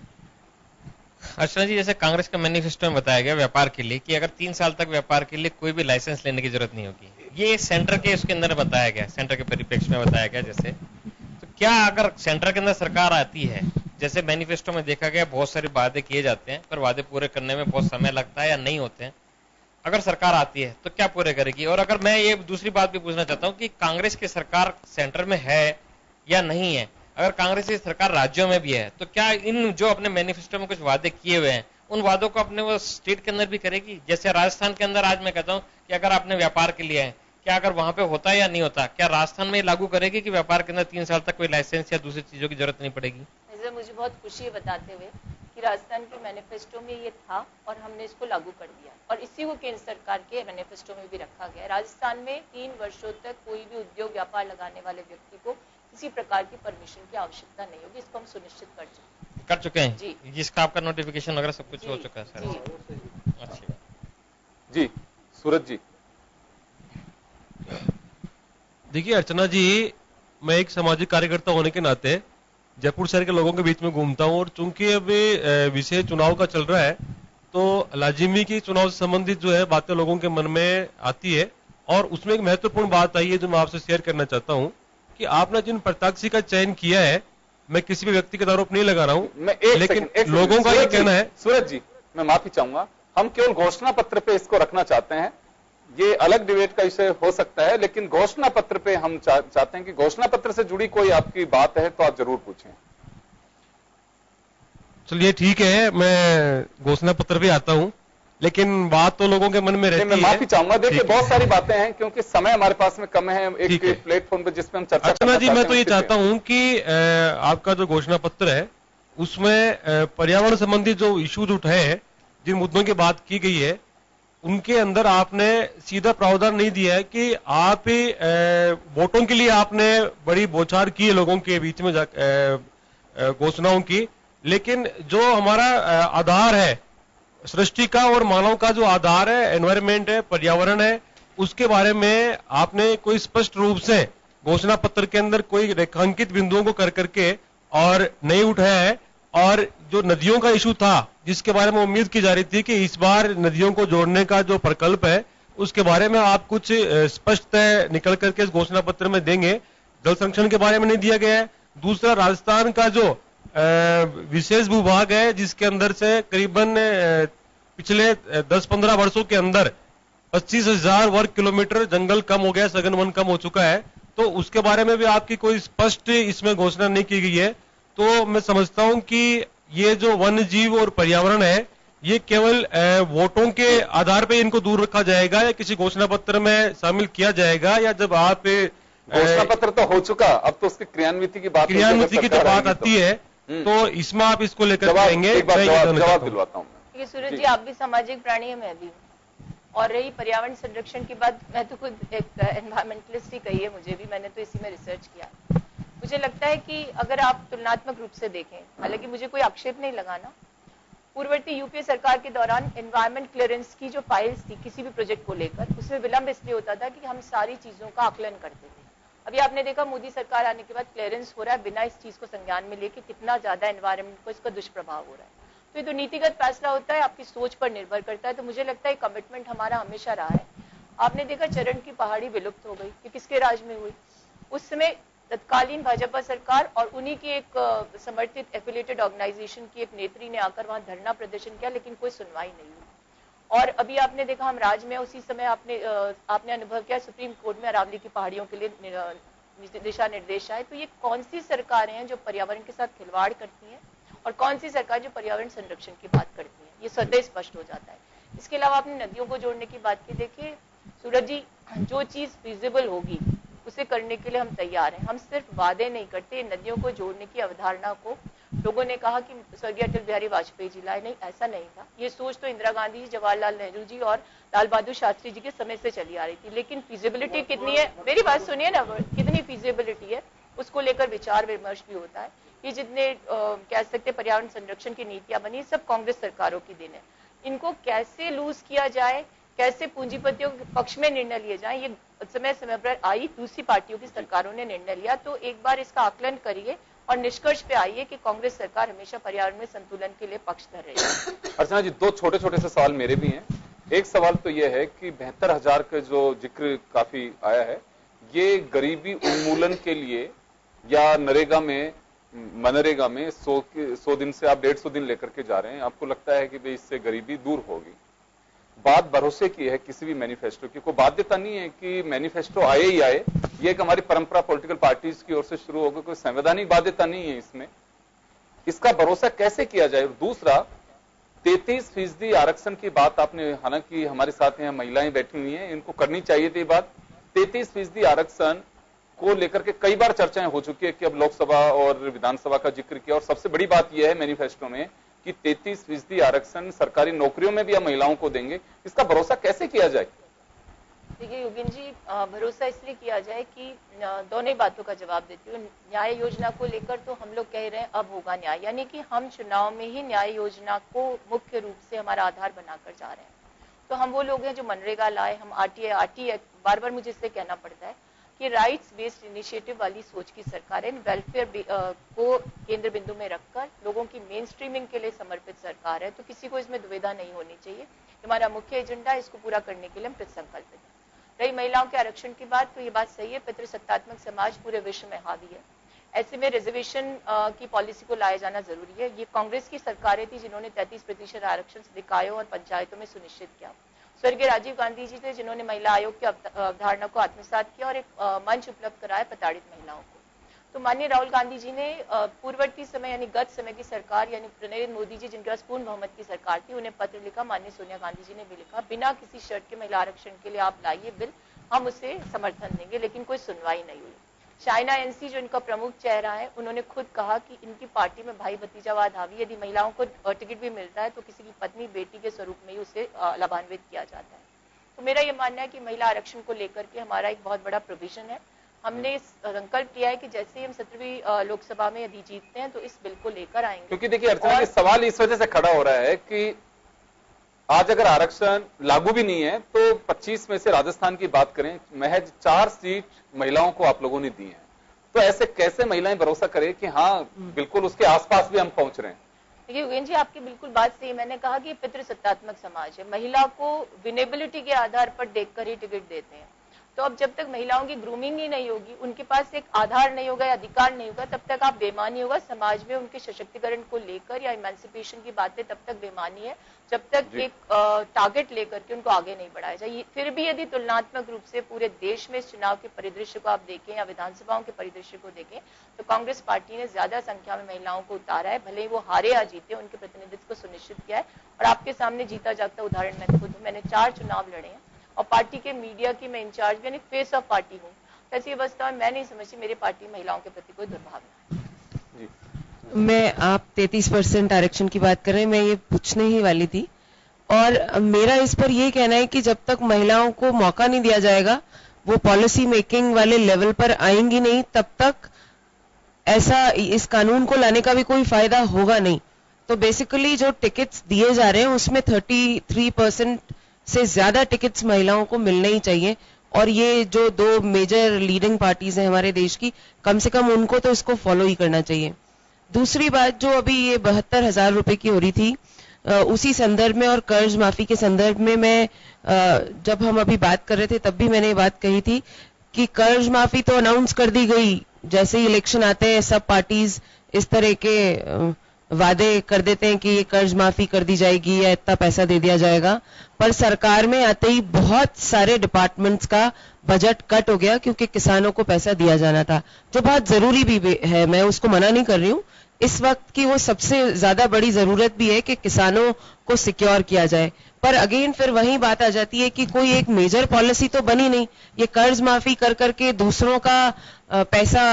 Speaker 6: अर्चना जी, जैसे कांग्रेस का मैनिफेस्टो में बताया गया व्यापार के लिए कि अगर 3 साल तक व्यापार के लिए कोई भी लाइसेंस लेने की जरूरत नहीं होगी, ये सेंटर के उसके अंदर बताया गया, सेंटर के परिप्रेक्ष्य में बताया गया। जैसे तो क्या अगर सेंटर के अंदर सरकार आती है, जैसे मैनिफेस्टो में देखा गया बहुत सारे वादे किए जाते हैं पर वादे पूरे करने में बहुत समय लगता है या नहीं होते हैं, अगर सरकार आती है तो क्या पूरे करेगी? और अगर मैं ये दूसरी बात भी पूछना चाहता हूँ कि कांग्रेस की सरकार सेंटर में है या नहीं है, अगर कांग्रेस की सरकार राज्यों में भी है तो क्या इन जो अपने मैनिफेस्टो में कुछ वादे किए हुए हैं उन वादों को अपने वो स्टेट के अंदर भी करेगी? जैसे राजस्थान के अंदर आज मैं कहता हूँ कि अगर आपने व्यापार के लिए है, क्या अगर वहां पे होता है या नहीं होता, क्या राजस्थान में लागू करेगी कि व्यापार के अंदर 3 साल तक कोई लाइसेंस या दूसरी चीजों की जरूरत नहीं पड़ेगी?
Speaker 2: मुझे बहुत खुशी है बताते हुए कि राजस्थान के मैनिफेस्टो में ये था और हमने इसको लागू कर दिया, और इसी को केंद्र सरकार के मैनिफेस्टो में भी रखा गया। राजस्थान में 3 वर्षों तक कोई भी उद्योग व्यापार लगाने वाले व्यक्ति को किसी प्रकार की परमिशन की आवश्यकता नहीं होगी, इसको हम सुनिश्चित कर चुके हैं
Speaker 6: जी। जिसका आपका नोटिफिकेशन वगैरह सब कुछ हो चुका है सर? अच्छा
Speaker 1: जी। सूरज जी।
Speaker 5: देखिए अर्चना जी, मैं एक सामाजिक कार्यकर्ता होने के नाते जयपुर शहर के लोगों के बीच में घूमता हूँ, और चूंकि अभी विषय चुनाव का चल रहा है तो लाजिमी की चुनाव से संबंधित जो है बातें लोगों के मन में आती है, और उसमें एक महत्वपूर्ण बात आई है जो मैं आपसे शेयर करना चाहता हूँ कि आपने जिन प्रत्याशी का चयन किया है, मैं किसी भी व्यक्ति का आरोप नहीं लगा रहा हूँ, लेकिन लोगों का ये कहना है।
Speaker 1: सूरज जी, मैं माफी चाहूंगा, हम केवल घोषणा पत्र पे इसको रखना चाहते हैं, ये अलग डिबेट का विषय हो सकता है, लेकिन घोषणा पत्र पे हम चाहते हैं कि घोषणा पत्र से जुड़ी कोई आपकी बात है तो आप जरूर पूछें।
Speaker 5: चलिए ठीक है, मैं घोषणा पत्र पे आता हूं, लेकिन बात तो लोगों के मन में रहती है।
Speaker 1: मैं माफी चाहूंगा, देखिए बहुत सारी बातें हैं क्योंकि समय हमारे पास में कम है एक प्लेटफॉर्म पे जिसमें हम चर्चा
Speaker 5: अर्चना जी, मैं तो ये चाहता हूं कि आपका जो घोषणा पत्र है उसमें पर्यावरण संबंधी जो इश्यूज उठाए हैं, जिन मुद्दों की बात की गई है, उनके अंदर आपने सीधा प्रावधान नहीं दिया है कि आप वोटों के लिए आपने बड़ी बौछार की है लोगों के बीच में घोषणाओं की, लेकिन जो हमारा आधार है सृष्टि का और मानव का, जो आधार है एनवायरमेंट है, पर्यावरण है, उसके बारे में आपने कोई स्पष्ट रूप से घोषणा पत्र के अंदर कोई रेखांकित बिंदुओं को कर करके और नहीं उठाया है। और जो नदियों का इशू था जिसके बारे में उम्मीद की जा रही थी कि इस बार नदियों को जोड़ने का जो प्रकल्प है उसके बारे में आप कुछ स्पष्ट निकल करके इस घोषणा पत्र में देंगे, जल संरक्षण के बारे में नहीं दिया गया है। दूसरा, राजस्थान का जो विशेष भूभाग है जिसके अंदर से करीबन पिछले 10-15 वर्षों के अंदर 25,000 वर्ग किलोमीटर जंगल कम हो गया, सघन वन कम हो चुका है, तो उसके बारे में भी आपकी कोई स्पष्ट इसमें घोषणा नहीं की गई है। तो मैं समझता हूं कि ये जो वन्य जीव और पर्यावरण है
Speaker 8: ये केवल वोटों के आधार पे इनको दूर रखा जाएगा या किसी घोषणा पत्र में शामिल किया जाएगा, या जब आप
Speaker 1: घोषणा पत्र तो हो चुका, अब तो उसकी क्रियान्विति की बात
Speaker 8: की जब बात आती है तो इसमें आप इसको लेकर जाएंगे?
Speaker 1: जवाब दिलवाता हूँ।
Speaker 2: देखिए सूरज जी, आप भी सामाजिक प्राणी है, मैं भी हूँ। और रही पर्यावरण संरक्षण की बात, मैं तो खुद एक एनवायरमेंटलिस्ट ही कही है, मुझे भी, मैंने तो इसी में रिसर्च किया। मुझे लगता है कि अगर आप तुलनात्मक रूप से देखें, हालांकि मुझे कोई आक्षेप नहीं लगाना, पूर्ववर्ती यूपीए सरकार के दौरान एनवायरमेंट क्लियरेंस की जो फाइल्स थी किसी भी प्रोजेक्ट को लेकर, उसमें विलंब इसलिए होता था कि हम सारी चीजों का आकलन करते थे। अभी आपने देखा मोदी सरकार आने के बाद क्लियरेंस हो रहा है बिना इस चीज को संज्ञान में लेके, कितना ज्यादा एनवायरमेंट को इसका दुष्प्रभाव हो रहा है। तो ये तो नीतिगत फैसला होता है, आपकी सोच पर निर्भर करता है। तो मुझे लगता है कमिटमेंट हमारा हमेशा रहा है। आपने देखा चरण की पहाड़ी विलुप्त हो गई, ये किसके राज में हुई? उस समय तत्कालीन भाजपा सरकार और उन्हीं की एक समर्थित एफिलिएटेड ऑर्गेनाइजेशन की एक नेत्री ने आकर वहां धरना प्रदर्शन किया, लेकिन कोई सुनवाई नहीं हुई। और अभी आपने देखा हम राज में, उसी समय आपने अनुभव किया सुप्रीम कोर्ट में अरावली की पहाड़ियों के लिए दिशा निर्देश आए। तो ये कौन सी सरकारें हैं जो पर्यावरण के साथ खिलवाड़ करती हैं और कौन सी सरकार जो पर्यावरण संरक्षण की बात करती है? ये स्वतः स्पष्ट हो जाता है। इसके अलावा आपने नदियों को जोड़ने की बात की, देखिए सूरज जी, जो चीज फिजिबल होगी उसे करने के लिए हम तैयार हैं। हम सिर्फ वादे नहीं करते। नदियों को जोड़ने की अवधारणा को लोगों ने कहा कि स्वर्गीय अटल बिहारी वाजपेयी जी लाए, नहीं, ऐसा नहीं था। ये सोच तो इंदिरा गांधी जी, जवाहरलाल नेहरू जी और लाल बहादुर शास्त्री जी के समय से चली आ रही थी। लेकिन फिजिबिलिटी कितनी है, मेरी बात सुनिए ना, कितनी फिजिबिलिटी है उसको लेकर विचार विमर्श भी होता है। ये जितने कह सकते पर्यावरण संरक्षण की नीतियां बनी, सब कांग्रेस सरकारों की देन है। इनको कैसे लूज किया जाए, कैसे पूंजीपतियों के पक्ष में निर्णय लिए जाए, ये समय समय पर आई दूसरी पार्टियों की सरकारों ने निर्णय लिया। तो एक बार इसका आकलन करिए और निष्कर्ष पे आइए कि कांग्रेस सरकार हमेशा पर्यावरण में संतुलन के लिए पक्षधर रही है।
Speaker 1: अर्चना जी, दो छोटे छोटे से सवाल मेरे भी हैं। एक सवाल तो यह है कि 72,000 का जो जिक्र काफी आया है, ये गरीबी उन्मूलन के लिए या मनरेगा में 100 दिन से आप 150 दिन लेकर के जा रहे हैं, आपको लगता है कि भाई इससे गरीबी दूर होगी? बात भरोसे की है किसी भी मैनिफेस्टो की, कोई बाध्यता नहीं है कि मैनिफेस्टो आए ही आए, ये एक हमारी परंपरा पॉलिटिकल पार्टीज की ओर से शुरू होगी, कोई संवैधानिक बाध्यता नहीं है इसमें। इसका भरोसा कैसे किया जाए? दूसरा, 33% आरक्षण की बात आपने, हालांकि हमारे साथ यहाँ महिलाएं बैठी हुई हैं, इनको करनी चाहिए थी बात। 33% आरक्षण को लेकर के कई बार चर्चाएं हो चुकी है कि अब लोकसभा और विधानसभा का जिक्र किया, और सबसे बड़ी बात यह है मैनिफेस्टो में कि 33% आरक्षण सरकारी नौकरियों में भी हम महिलाओं को देंगे। इसका भरोसा कैसे किया जाए?
Speaker 2: देखिए योगेन जी, भरोसा इसलिए किया जाए कि दोनों ही बातों का जवाब देती हूँ। न्याय योजना को लेकर तो हम लोग कह रहे हैं अब होगा न्याय, यानी कि हम चुनाव में ही न्याय योजना को मुख्य रूप से हमारा आधार बनाकर जा रहे हैं। तो हम वो लोग हैं जो मनरेगा लाए, हम आरटीआई बार बार मुझे इससे कहना पड़ता है कि राइट्स बेस्ड इनिशिएटिव वाली सोच की सरकार है। वेलफेयर को केंद्र बिंदु में रखकर लोगों की मेन स्ट्रीमिंग के लिए समर्पित सरकार है। तो किसी को इसमें दुविधा नहीं होनी चाहिए, हमारा मुख्य एजेंडा है, इसको पूरा करने के लिए हम कृतसंकल्पित हैं। रही महिलाओं के आरक्षण की बात, तो ये बात सही है, पितृसत्तात्मक समाज पूरे विश्व में हावी है। ऐसे में रिजर्वेशन की पॉलिसी को लाया जाना जरूरी है। ये कांग्रेस की सरकारें थी जिन्होंने 33% आरक्षण निकायों और पंचायतों में सुनिश्चित किया। स्वर्गीय राजीव गांधी जी थे जिन्होंने महिला आयोग की अवधारणा को आत्मसात किया और एक मंच उपलब्ध कराया प्रताड़ित महिलाओं को। तो माननीय राहुल गांधी जी ने पूर्ववर्ती समय यानी गत समय की सरकार यानी नरेंद्र मोदी जी जिनके पास पूर्ण बहुमत की सरकार थी, उन्हें पत्र लिखा। माननीय सोनिया गांधी जी ने भी लिखा, बिना किसी शर्त के महिला आरक्षण के लिए आप लाइए बिल, हम उसे समर्थन देंगे, लेकिन कोई सुनवाई नहीं हुई। चाइना एनसी जो इनका प्रमुख चेहरा है, उन्होंने खुद कहा कि इनकी पार्टी में भाई भतीजावाद हावी, यदि महिलाओं को टिकट भी मिलता है तो किसी की पत्नी बेटी के स्वरूप में ही उसे लाभान्वित किया जाता है। तो मेरा ये मानना है कि महिला आरक्षण को लेकर के हमारा एक बहुत बड़ा प्रोविजन है। हमने संकल्प किया है कि जैसे ही हम 17वीं लोकसभा में यदि जीतते हैं तो इस बिल को लेकर आएंगे।
Speaker 1: क्योंकि देखिए अर्चना, सवाल इस वजह से खड़ा हो रहा है कि आज अगर आरक्षण लागू भी नहीं है तो 25 में से राजस्थान की बात करें, महज 4 सीट महिलाओं को आप लोगों ने दी है। तो ऐसे कैसे महिलाएं भरोसा करें कि हाँ बिल्कुल उसके आसपास भी हम पहुंच रहे हैं?
Speaker 2: देखिए योगेन जी, आपकी बिल्कुल बात सही। मैंने कहा कि पितृसत्तात्मक समाज है, महिला को विनेबिलिटी के आधार पर देखकर ही टिकट देते हैं। तो अब जब तक महिलाओं की ग्रूमिंग ही नहीं होगी, उनके पास एक आधार नहीं होगा या अधिकार नहीं होगा, तब तक आप बेमानी होगा समाज में उनके सशक्तिकरण को लेकर या इमेंसिपेशन की बातें तब तक बेमानी है जब तक एक टारगेट लेकर के उनको आगे नहीं बढ़ाया जाए। फिर भी यदि तुलनात्मक रूप से पूरे देश में इस चुनाव के परिदृश्य को आप देखें या विधानसभाओं के परिदृश्य को देखें तो कांग्रेस पार्टी ने ज्यादा संख्या में महिलाओं को उतारा है, भले ही वो हारे या जीते, उनके प्रतिनिधित्व को सुनिश्चित किया है। और आपके सामने जीता जागता उदाहरण मैं खुद हूं, मैंने 4 चुनाव लड़े हैं और पार्टी के मीडिया की मैं इंचार्ज यानी फेस ऑफ पार्टी हूँ। ऐसी अवस्था में मैं नहीं समझती मेरी पार्टी महिलाओं के प्रति कोई दुर्भावना है।
Speaker 4: मैं आप 33% आरक्षण की बात कर रहे हैं, मैं ये पूछने ही वाली थी। और मेरा इस पर ये कहना है कि जब तक महिलाओं को मौका नहीं दिया जाएगा, वो पॉलिसी मेकिंग वाले लेवल पर आएंगी नहीं, तब तक ऐसा इस कानून को लाने का भी कोई फायदा होगा नहीं। तो बेसिकली जो टिकट्स दिए जा रहे हैं उसमें 33% से ज्यादा टिकट्स महिलाओं को मिलने ही चाहिए। और ये जो 2 मेजर लीडिंग पार्टीज हैं हमारे देश की, कम से कम उनको तो इसको फॉलो ही करना चाहिए। दूसरी बात जो अभी ये 72,000 रुपए की हो रही थी, उसी संदर्भ में और कर्ज माफी के संदर्भ में मैं जब हम अभी बात कर रहे थे तब भी मैंने ये बात कही थी कि कर्ज माफी तो अनाउंस कर दी गई, जैसे ही इलेक्शन आते हैं सब पार्टीज इस तरह के वादे कर देते हैं कि ये कर्ज माफी कर दी जाएगी या इतना पैसा दे दिया जाएगा, पर सरकार में आते ही बहुत सारे डिपार्टमेंट्स का बजट कट हो गया क्योंकि किसानों को पैसा दिया जाना था, जो बहुत जरूरी भी है, मैं उसको मना नहीं कर रही हूं। इस वक्त की वो सबसे ज्यादा बड़ी जरूरत भी है कि किसानों को सिक्योर किया जाए। पर अगेन फिर वही बात आ जाती है कि कोई एक मेजर पॉलिसी तो बनी नहीं, ये कर्ज माफी कर करके दूसरों का पैसा,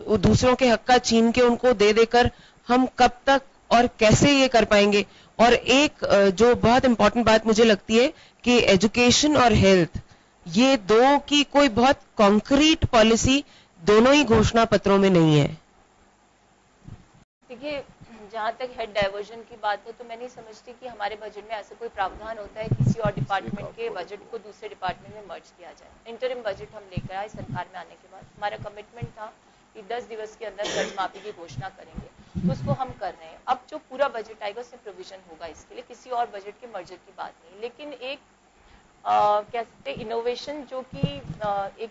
Speaker 4: दूसरों के हक का छीन के उनको दे देकर हम कब तक और कैसे ये कर पाएंगे। और एक जो बहुत इंपॉर्टेंट बात मुझे लगती है कि एजुकेशन और हेल्थ, ये 2 की कोई बहुत कॉन्क्रीट पॉलिसी दोनों ही घोषणा पत्रों में नहीं है।
Speaker 2: देखिए, जहाँ तक हेड डाइवर्जन की बात है तो मैं नहीं समझती कि हमारे बजट में ऐसा कोई प्रावधान होता है किसी और डिपार्टमेंट के बजट को दूसरे डिपार्टमेंट में मर्ज किया जाए। इंटरिम बजट हम लेकर आए सरकार में आने के बाद, हमारा कमिटमेंट था कि 10 दिवस के अंदर कर्ज माफी की घोषणा करेंगे, तो उसको हम कर रहे हैं। अब जो पूरा बजट आएगा उसमें प्रोविजन होगा इसके लिए, किसी और बजट के मर्जर की बात नहीं। लेकिन एक कह सकते इनोवेशन जो कि एक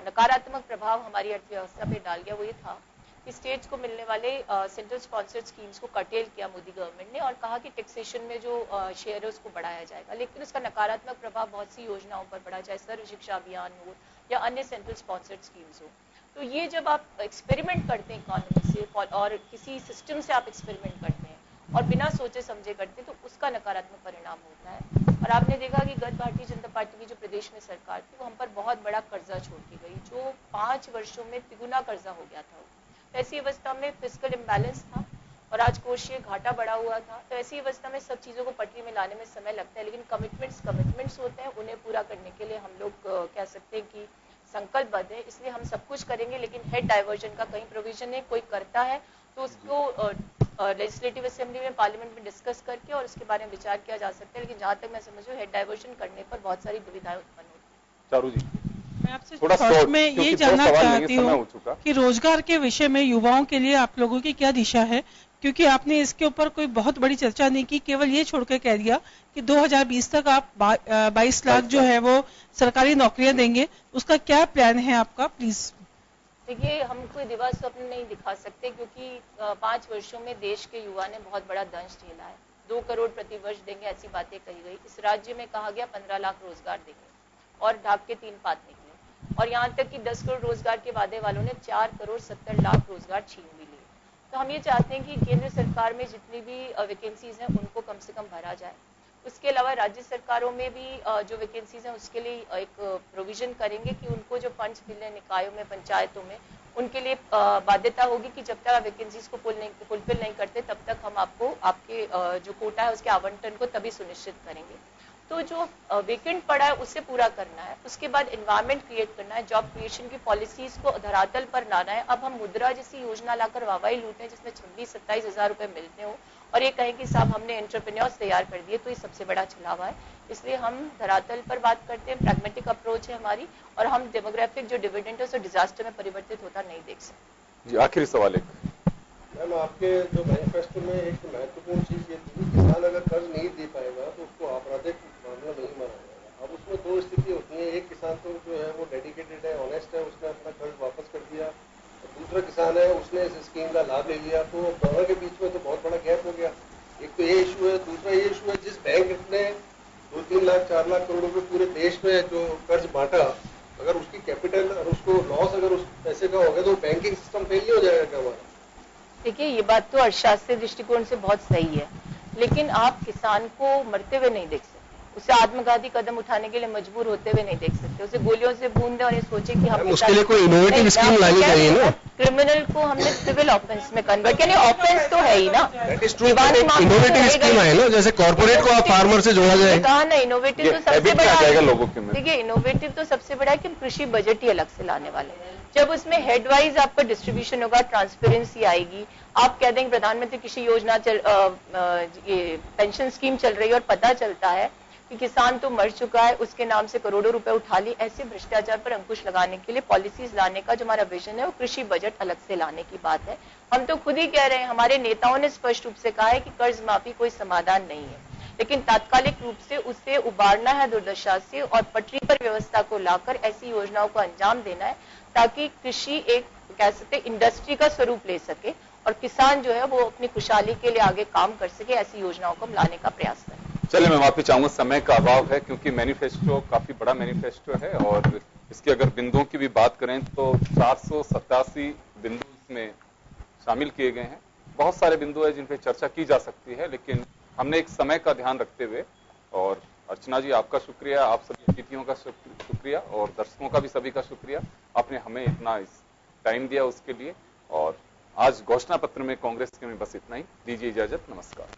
Speaker 2: नकारात्मक प्रभाव हमारी अर्थव्यवस्था पे डाल गया, वो ये था कि स्टेट्स को मिलने वाले सेंट्रल स्पॉन्सर्ड स्कीम्स को कर्टेल किया मोदी गवर्नमेंट ने और कहा कि टैक्सेशन में जो शेयर है उसको बढ़ाया जाएगा। लेकिन उसका नकारात्मक प्रभाव बहुत सी योजनाओं पर पड़ा, चाहे सर्व शिक्षा अभियान हो या अन्य सेंट्रल स्पॉन्सर्ड स्कीम्स हो। तो ये जब आप एक्सपेरिमेंट करते हैं इकोनॉमी से और किसी सिस्टम से आप एक्सपेरिमेंट करते हैं और बिना सोचे समझे करते हैं, तो उसका नकारात्मक परिणाम होता है। और आपने देखा कि गत भारतीय जनता पार्टी की जो प्रदेश में सरकार थी वो हम पर बहुत बड़ा कर्जा छोड़ के गई, जो 5 वर्षों में तिगुना कर्जा हो गया था। ऐसी अवस्था में फिस्कल इम्बैलेंस था और आज कोषीय घाटा बढ़ा हुआ था। तो ऐसी अवस्था में सब चीजों को पटरी में लाने में समय लगता है, लेकिन कमिटमेंट्स होते हैं, उन्हें पूरा करने के लिए हम लोग कह सकते हैं कि संकल्पबद्ध है। इसलिए हम सब कुछ करेंगे, लेकिन हेड डाइवर्जन का कहीं प्रोविजन है, कोई करता है तो उसको लेजिस्लेटिव असेंबली में, पार्लियामेंट में डिस्कस करके और उसके बारे में विचार किया जा सकता है। लेकिन जहां तक मैं समझ हेड डाइवर्जन करने पर बहुत सारी दुविधाएं उत्पन्न होती हैं।
Speaker 1: चारू जी,
Speaker 7: मैं आपसे शॉर्ट में ये जानना चाहती हूँ कि रोजगार के विषय में युवाओं के लिए आप लोगों की क्या दिशा है, क्योंकि आपने इसके ऊपर कोई बहुत बड़ी चर्चा नहीं की, केवल ये छोड़ के कह दिया कि 2020 तक आप 22 लाख जो है वो सरकारी नौकरियां देंगे। उसका क्या प्लान है आपका, प्लीज?
Speaker 2: देखिए, हम कोई दिवा स्वप्न नहीं दिखा सकते क्योंकि 5 वर्षों में देश के युवा ने बहुत बड़ा दंश झेला है। 2 करोड़ प्रति वर्ष देंगे ऐसी बातें कही गई। इस राज्य में कहा गया 15 लाख रोजगार देंगे और ढाक के 3 पात निकले। और यहाँ तक कि 10 करोड़ रोजगार के वादे वालों ने 4 करोड़ 70 लाख रोजगार छीन भी लिए। तो हम ये चाहते हैं कि केंद्र सरकार में जितनी भी वैकेंसीज हैं उनको कम से कम भरा जाए। उसके अलावा राज्य सरकारों में भी जो वैकेंसीज हैं उसके लिए एक प्रोविजन करेंगे कि उनको जो फंड्स मिले निकायों में, पंचायतों में, उनके लिए बाध्यता होगी कि जब तक आप वैकेंसीज को फुलफिल नहीं करते तब तक हम आपको आपके जो कोटा है उसके आवंटन को तभी सुनिश्चित करेंगे। तो जो वेकेंट पड़ा है उसे पूरा करना है, उसके बाद एनवायरमेंट क्रिएट करना है, जॉब क्रिएशन की पॉलिसीज को धरातल पर लाना है। अब हम मुद्रा जैसी योजना लाकर वाहवाही लूटें जिसमें 26-27 हजार रुपए मिलते हो और ये कहें कि साहब हमने एंटरप्रेन्योर्स तैयार कर दिए, तो ये सबसे बड़ा छलावा है। इसलिए हम धरातल पर बात करते हैं, प्रैग्मेटिक अप्रोच है हमारी, और हम डेमोग्राफिक जो डिविडेंड है उसे डिजास्टर में परिवर्तित होता नहीं देख सकते।
Speaker 1: जी, आखिरी सवाल एक
Speaker 5: मैम, आपके जो मैनिफेस्टो में एक महत्वपूर्ण चीज ये थी, किसान अगर कर्ज नहीं दे पाएगा तो उसको आपराधिक मामला नहीं माना जाएगा। अब उसमें 2 स्थिति होती है, एक किसान तो जो है वो किसान है उसने इस स्कीम का लाभ ले लिया, तो दोनों के बीच में तो बहुत बड़ा गैप हो गया। एक तो ये इशू है, दूसरा ये इशू है जिस बैंक ने 2-3 लाख 4 लाख करोड़ रुपए पूरे देश में जो कर्ज बांटा, अगर उसकी कैपिटल और उसको लॉस अगर उस पैसे का हो गया तो बैंकिंग सिस्टम फेल नहीं हो जाएगा क्या हमारा?
Speaker 2: देखिए, ये बात तो अर्थशास्त्री दृष्टिकोण से बहुत सही है, लेकिन आप किसान को मरते हुए नहीं देख सकते, उसे आत्मघाती कदम उठाने के लिए मजबूर होते हुए नहीं देख सकते, उसे गोलियों से भून दे और ये सोचे कि हम
Speaker 5: उसके लिए कोई इनोवेटिव स्कीम लानी चाहिए ना।
Speaker 2: क्रिमिनल को हमने सिविल ऑफेंस में कन्वर्ट, यानी ऑफेंस तो है ही ना।
Speaker 5: इनोवेटिव स्कीम है ना, जैसे कॉर्पोरेट को आप फार्मर से जोड़ा जाए।
Speaker 2: कहा ना, इनोवेटिव तो सबसे बड़ा
Speaker 1: है लोगों के में।
Speaker 2: देखिए, इनोवेटिव तो सबसे बड़ा है कि हम कृषि बजट ही अलग से लाने वाले हैं। जब उसमें हेडवाइज आपका डिस्ट्रीब्यूशन होगा, ट्रांसपेरेंसी आएगी, आप कह देंगे प्रधानमंत्री कृषि योजना ये पेंशन स्कीम चल रही है और पता चलता है कि किसान तो मर चुका है, उसके नाम से करोड़ों रुपए उठा ली। ऐसे भ्रष्टाचार पर अंकुश लगाने के लिए पॉलिसीज लाने का जो हमारा विजन है वो कृषि बजट अलग से लाने की बात है। हम तो खुद ही कह रहे हैं, हमारे नेताओं ने स्पष्ट रूप से कहा है कि कर्ज माफी कोई समाधान नहीं है, लेकिन तात्कालिक रूप से उसे उबारना है दुर्दशा से और पटरी पर व्यवस्था को लाकर ऐसी योजनाओं को अंजाम देना है ताकि कृषि एक कह सकते इंडस्ट्री का स्वरूप ले सके और किसान जो है वो अपनी खुशहाली के लिए आगे काम कर सके। ऐसी योजनाओं को हम लाने का प्रयास करें।
Speaker 1: चलिए, मैं माफी चाहूंगा, समय का अभाव है क्योंकि मैनिफेस्टो काफी बड़ा मैनिफेस्टो है और इसके अगर बिंदुओं की भी बात करें तो 487 बिंदु इसमें शामिल किए गए हैं। बहुत सारे बिंदु है जिन पे चर्चा की जा सकती है, लेकिन हमने एक समय का ध्यान रखते हुए, और अर्चना जी आपका शुक्रिया, आप सभी अतिथियों का शुक्रिया और दर्शकों का भी सभी का शुक्रिया, आपने हमें इतना इस टाइम दिया उसके लिए। और आज घोषणा पत्र में कांग्रेस के में बस इतना ही। दीजिए इजाजत, नमस्कार।